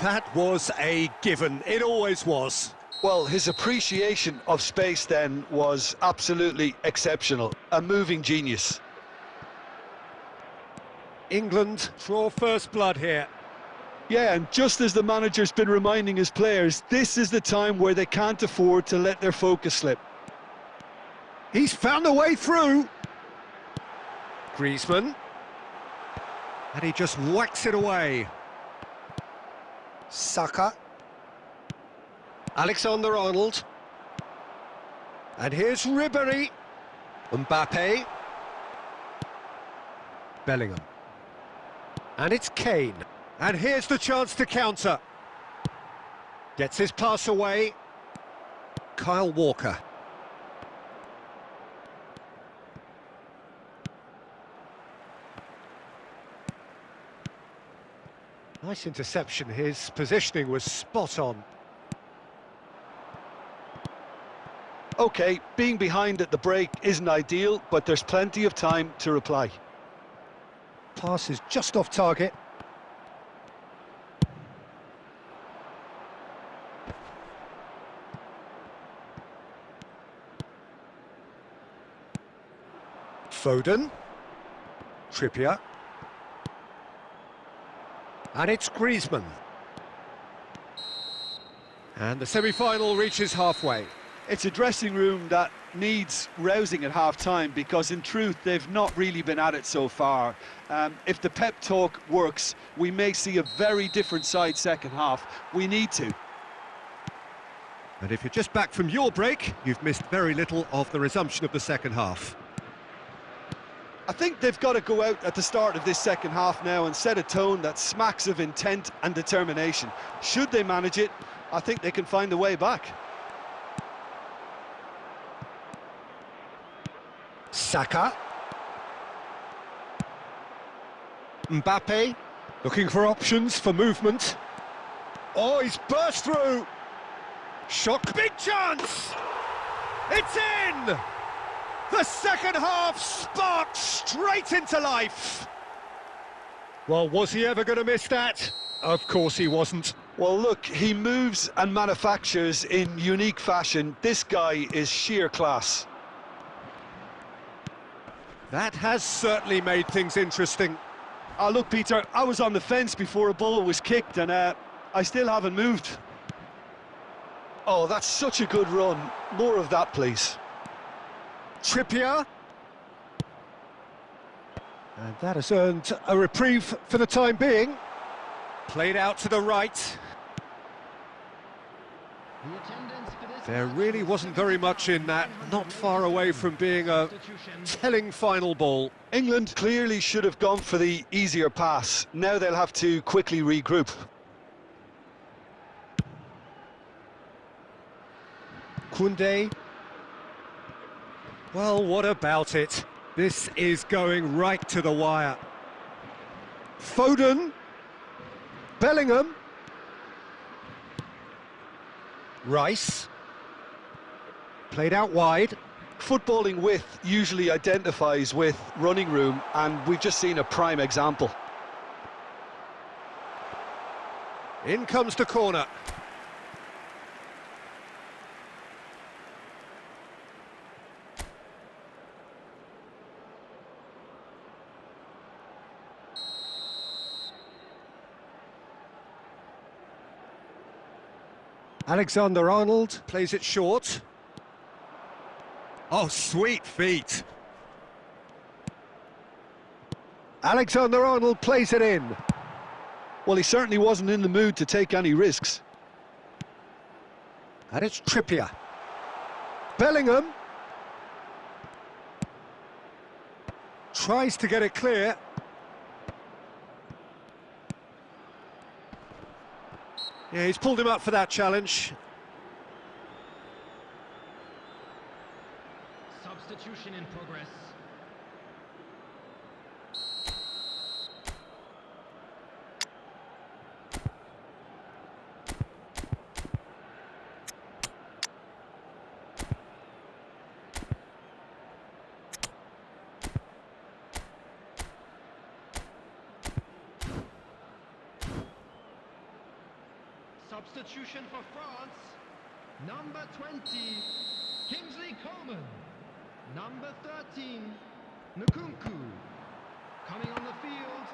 That was a given. It always was. Well, his appreciation of space then was absolutely exceptional. A moving genius. England draw first blood here. Yeah, and just as the manager's been reminding his players, this is the time where they can't afford to let their focus slip. He's found a way through. Griezmann. And he just whacks it away. Saka. Alexander-Arnold. And here's Ribéry. Mbappe. Bellingham. And it's Kane. And here's the chance to counter. Gets his pass away. Kyle Walker. Nice interception. His positioning was spot on. OK, being behind at the break isn't ideal, but there's plenty of time to reply. Pass is just off target. Foden. Trippier. And it's Griezmann. And the semi-final reaches halfway. It's a dressing room that needs rousing at half-time because, in truth, they've not really been at it so far. If the pep talk works, we may see a very different side second half. We need to. And if you're just back from your break, you've missed very little of the resumption of the second half. I think they've got to go out at the start of this second half now and set a tone that smacks of intent and determination. Should they manage it, I think they can find a way back. Saka. Mbappe, looking for options for movement. Oh, he's burst through. Shot, big chance! It's in! The second half sparked straight into life. Well, was he ever going to miss that? Of course he wasn't. Well, look, he moves and manufactures in unique fashion. This guy is sheer class. That has certainly made things interesting. Look, Peter, I was on the fence before a ball was kicked and I still haven't moved. Oh, that's such a good run. More of that, please. Trippier. And that has earned a reprieve for the time being. Played out to the right. The attendance for this There match really was wasn't very much in that. Not far away from being a telling final ball. England clearly should have gone for the easier pass. Now they'll have to quickly regroup. Koundé. Well, what about it? This is going right to the wire. Foden. Bellingham. Rice. Played out wide. Footballing width usually identifies with running room, and we've just seen a prime example. In comes the corner. Alexander-Arnold plays it short. Oh, sweet feet. Alexander-Arnold plays it in. Well, he certainly wasn't in the mood to take any risks. And it's Trippier. Bellingham. Tries to get it clear. Yeah, he's pulled him up for that challenge. substitution in progress. Substitution for France, number 20, Kingsley Coman. Number 13, Nkunku. Coming on the field,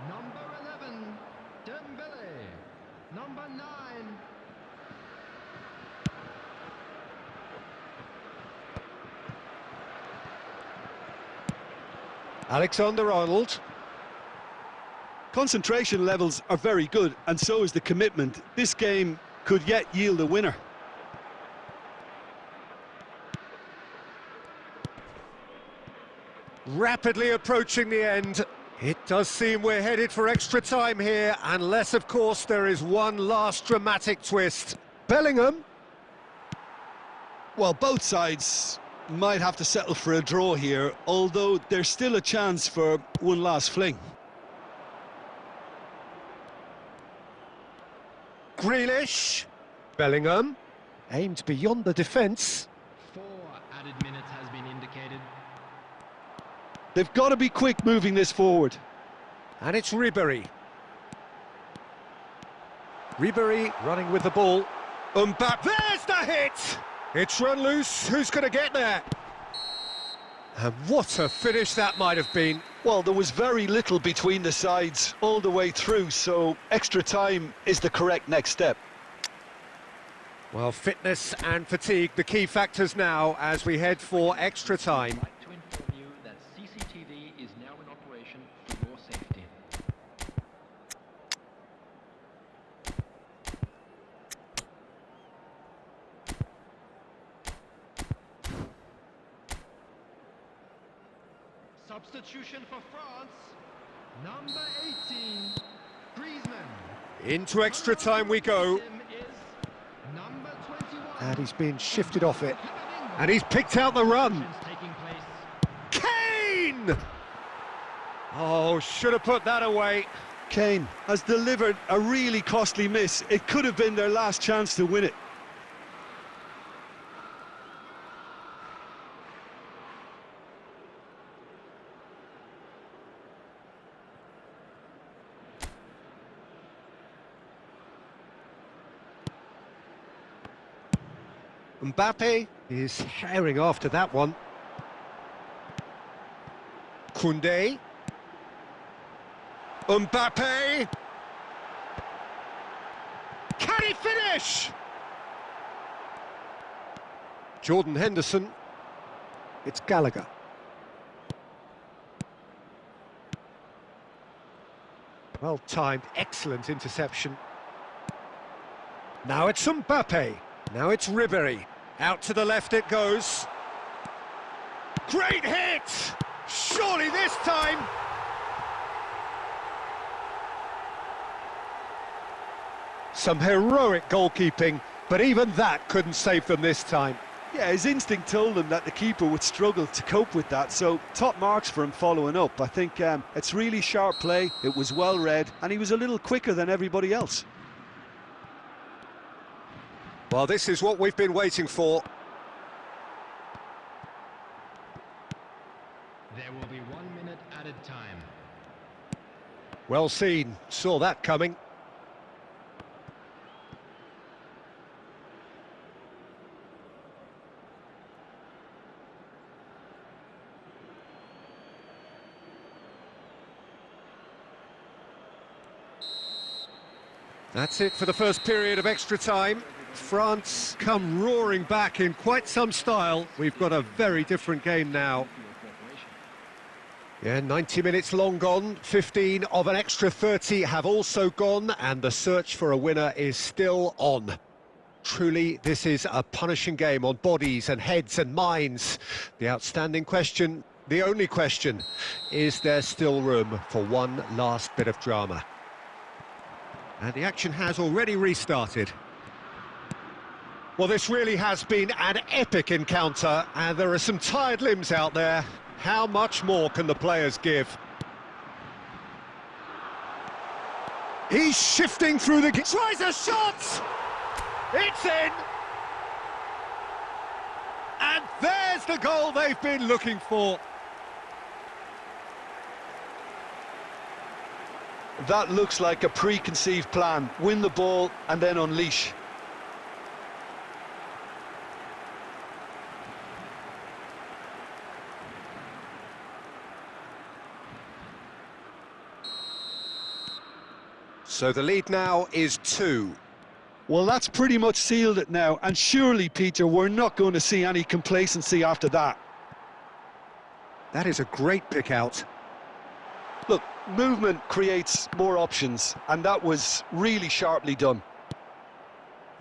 number 11, Dembele. Number 9. Alexander-Arnold. Concentration levels are very good, and so is the commitment. This game could yet yield a winner. Rapidly approaching the end. It does seem we're headed for extra time here, unless, of course, there is one last dramatic twist. Bellingham. Well, both sides might have to settle for a draw here, although there's still a chance for one last fling. Grealish. Bellingham. Aimed beyond the defence. 4 added minutes has been indicated. They've got to be quick moving this forward. And it's Ribéry. Ribéry running with the ball. Mbappe. There's the hit! It's run loose. Who's going to get there? And what a finish that might have been. Well, there was very little between the sides all the way through, so extra time is the correct next step. Well, fitness and fatigue, the key factors now as we head for extra time. I'd like to inform you that CCTV is now in operation for your safety. Substitution for France, number 18, Griezmann. Into extra time we go. Him is number 21. And he's been shifted off it. And he's picked out the run. Taking place. Kane! Oh, should have put that away. Kane has delivered a really costly miss. It could have been their last chance to win it. Mbappe is herring after that one. Koundé. Mbappe! Can he finish? Jordan Henderson. It's Gallagher. Well timed, excellent interception. Now it's Mbappe. Now it's Ribéry. Out to the left it goes. Great hit! Surely this time! Some heroic goalkeeping, but even that couldn't save them this time. Yeah, his instinct told him that the keeper would struggle to cope with that, so top marks for him following up. I think it's really sharp play, it was well read, and he was a little quicker than everybody else. Well, this is what we've been waiting for. There will be 1 minute added time. Well seen, saw that coming. That's it for the first period of extra time. France come roaring back in quite some style. We've got a very different game now. Yeah, 90 minutes long gone, 15 of an extra 30 have also gone, and the search for a winner is still on. Truly, this is a punishing game on bodies and heads and minds. The outstanding question, the only question, is there still room for one last bit of drama? And the action has already restarted. Well, this really has been an epic encounter, and there are some tired limbs out there. How much more can the players give? He's shifting through the... Tries a shot! It's in! And there's the goal they've been looking for. That looks like a preconceived plan. Win the ball and then unleash. So the lead now is 2. Well, that's pretty much sealed it now, and surely, Peter, we're not going to see any complacency after that. That is a great pick out. Look, movement creates more options, and that was really sharply done.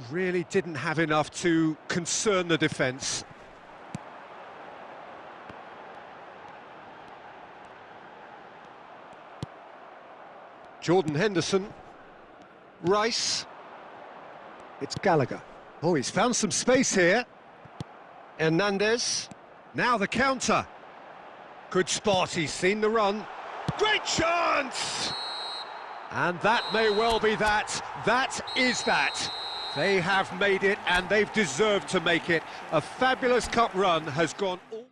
Really didn't have enough to concern the defence. Jordan Henderson. Rice. It's Gallagher. Oh, he's found some space here. Hernandez. Now the counter. Good spot, he's seen the run. Great chance! And that may well be that. That is that. They have made it, and they've deserved to make it. A fabulous cup run has gone all...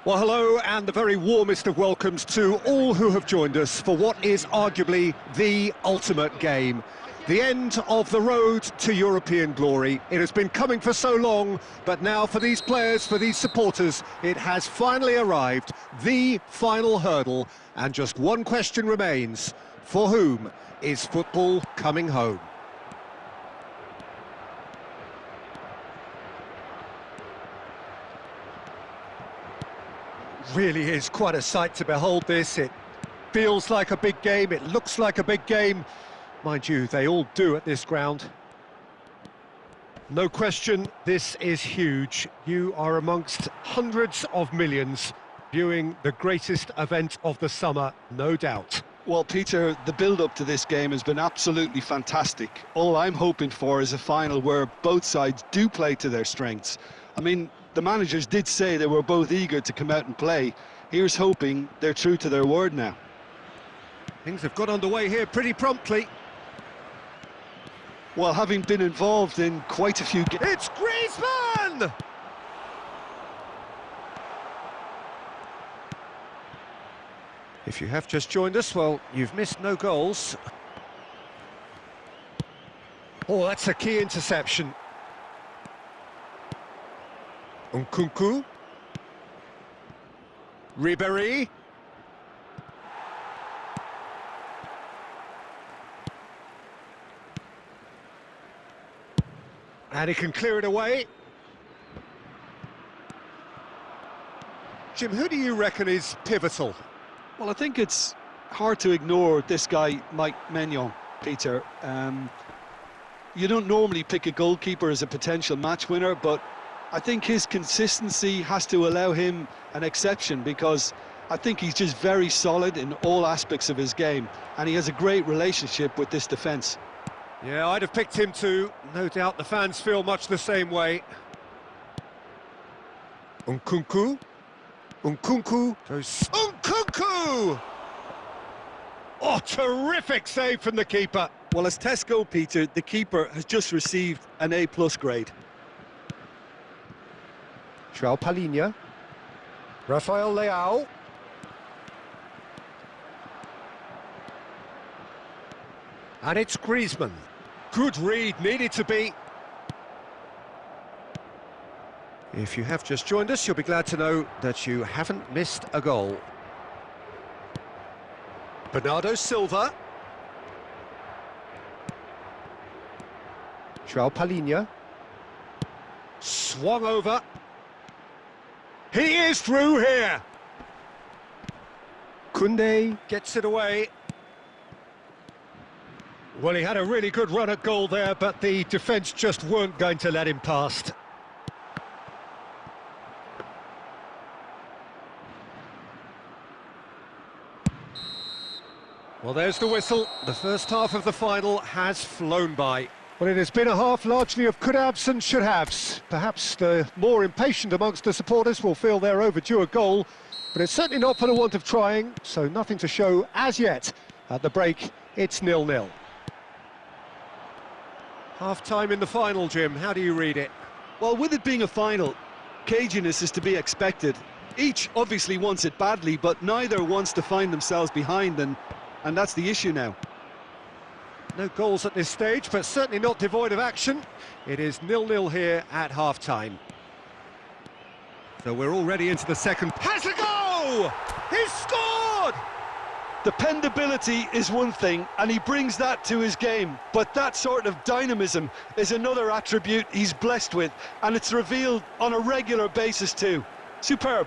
Well, hello, and the very warmest of welcomes to all who have joined us for what is arguably the ultimate game. The end of the road to European glory. It has been coming for so long, but now for these players, for these supporters, it has finally arrived, the final hurdle, and just one question remains: for whom is football coming home? Really is quite a sight to behold this. It feels like a big game, it looks like a big game. Mind you, they all do at this ground. No question, this is huge. You are amongst hundreds of millions viewing the greatest event of the summer, no doubt. Well, Peter, the build-up to this game has been absolutely fantastic. All I'm hoping for is a final where both sides do play to their strengths. I mean, the managers did say they were both eager to come out and play. Here's hoping they're true to their word now. Things have got underway here pretty promptly. Well, having been involved in quite a few games... It's Griezmann! If you have just joined us, well, you've missed no goals. Oh, that's a key interception. Nkunku. Ribéry. And he can clear it away. Jim, who do you reckon is pivotal? Well, I think it's hard to ignore this guy, Mike Maignan, Peter. You don't normally pick a goalkeeper as a potential match winner, but I think his consistency has to allow him an exception, because I think he's just very solid in all aspects of his game, and he has a great relationship with this defence. Yeah, I'd have picked him too. No doubt the fans feel much the same way. Nkunku. Nkunku goes... Nkunku! Oh, terrific save from the keeper. Well, as tests go, Peter, the keeper has just received an A+ grade. João Palhinha. Rafael Leao. And it's Griezmann. Good read, needed to be. If you have just joined us, you'll be glad to know that you haven't missed a goal. Bernardo Silva. João Palhinha. Swung over. He is through here. Koundé gets it away. Well, he had a really good run at goal there, but the defence just weren't going to let him past. Well, there's the whistle. The first half of the final has flown by. Well, it has been a half largely of could-haves and should-haves. Perhaps the more impatient amongst the supporters will feel they're overdue a goal, but it's certainly not for the want of trying, so nothing to show as yet. At the break, it's 0-0. Half-time in the final, Jim. How do you read it? Well, with it being a final, caginess is to be expected. Each obviously wants it badly, but neither wants to find themselves behind, and that's the issue now. No goals at this stage, but certainly not devoid of action. It is 0-0 here at half-time. So we're already into the second. Has a go! He's scored! Dependability is one thing, and he brings that to his game, but that sort of dynamism is another attribute he's blessed with, and it's revealed on a regular basis too. Superb.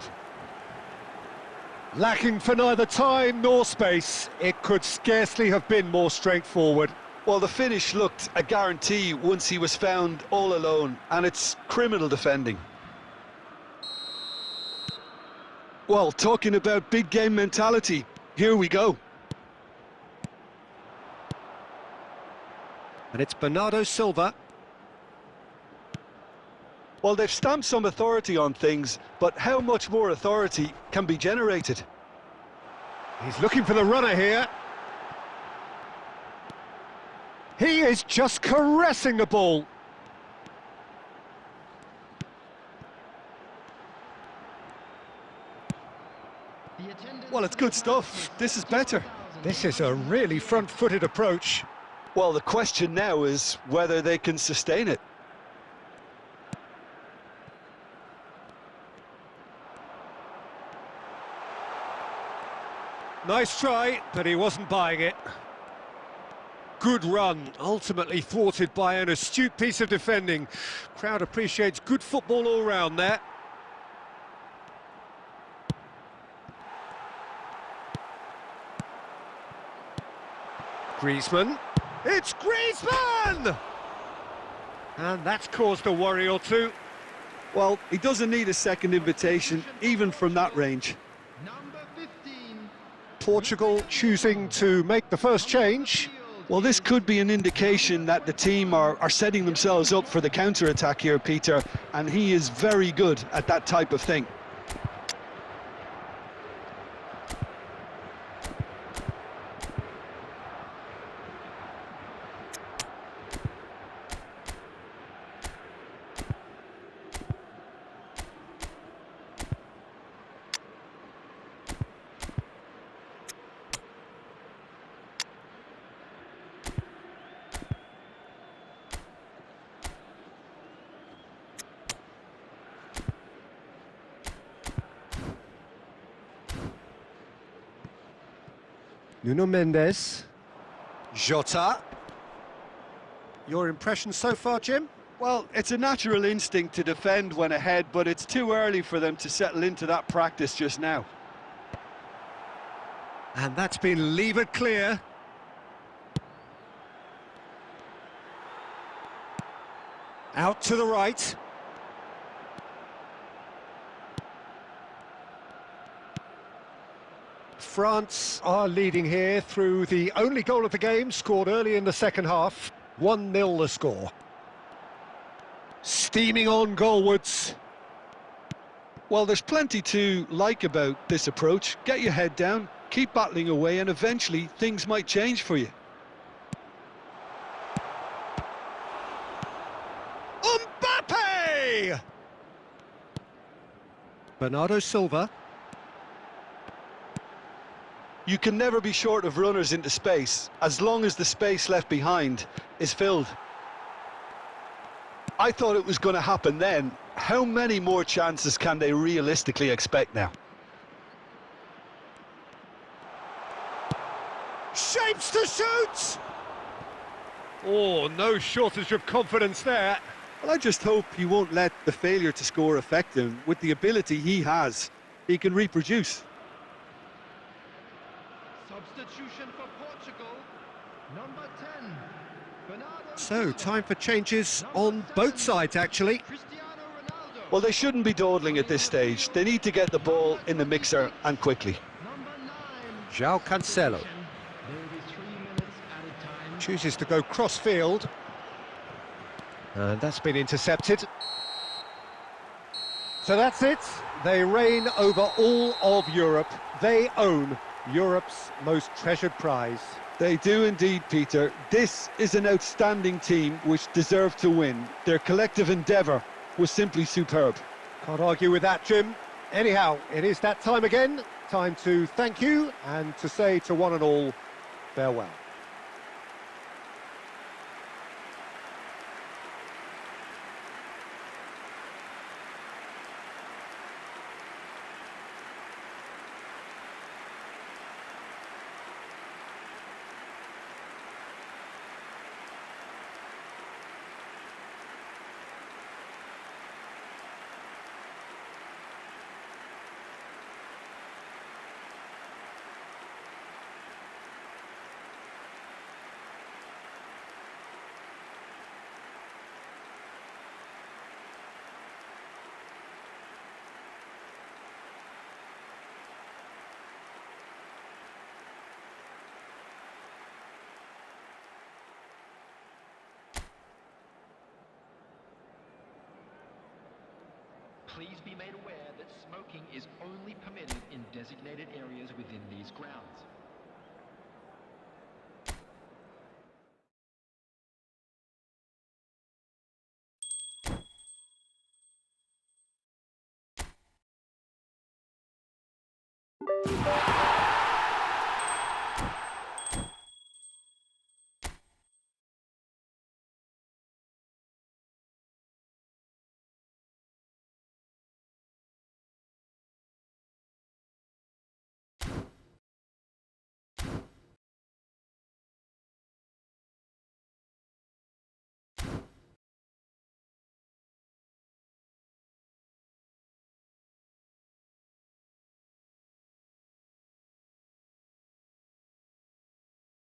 Lacking for neither time nor space, it could scarcely have been more straightforward. Well, the finish looked a guarantee once he was found all alone, and it's criminal defending. Well, talking about big game mentality, here we go. And it's Bernardo Silva. Well, they've stamped some authority on things, but how much more authority can be generated? He's looking for the runner here. He is just caressing the ball. Well, it's good stuff. This is better. This is a really front-footed approach. Well, the question now is whether they can sustain it. Nice try, but he wasn't buying it. Good run, ultimately thwarted by an astute piece of defending. Crowd appreciates good football all round there. Griezmann. It's Griezmann! And that's caused a worry or two. Well, he doesn't need a second invitation, even from that range. Number 15. Portugal choosing to make the first change. Well, this could be an indication that the team are setting themselves up for the counter-attack here, Peter, and he is very good at that type of thing. Nuno Mendes. Jota. Your impression so far, Jim? Well, it's a natural instinct to defend when ahead, but it's too early for them to settle into that practice just now. And that's been levered clear. Out to the right. France are leading here through the only goal of the game, scored early in the second half. 1-0 the score. Steaming on goalwards. Well, there's plenty to like about this approach. Get your head down, keep battling away, and eventually things might change for you. Mbappe! Bernardo Silva. You can never be short of runners into space, as long as the space left behind is filled. I thought it was going to happen then. How many more chances can they realistically expect now? Shapes to shoot! Oh, no shortage of confidence there. Well, I just hope he won't let the failure to score affect him. With the ability he has, he can reproduce. Substitution for Portugal. Number 10. Bernardo So, Silva. time for changes on both sides, actually. Cristiano Ronaldo. Well, they shouldn't be dawdling at this stage. They need to get the ball in the mixer and quickly. Number 9. João Cancelo There will be 3 minutes added time. chooses to go cross-field. And that's been intercepted. So that's it. They reign over all of Europe. They own Europe's most treasured prize. They do indeed, Peter. This is an outstanding team which deserved to win. Their collective endeavour was simply superb. Can't argue with that, Jim. Anyhow, it is that time again. Time to thank you and to say to one and all, farewell. Please be made aware that smoking is only permitted in designated areas within these grounds.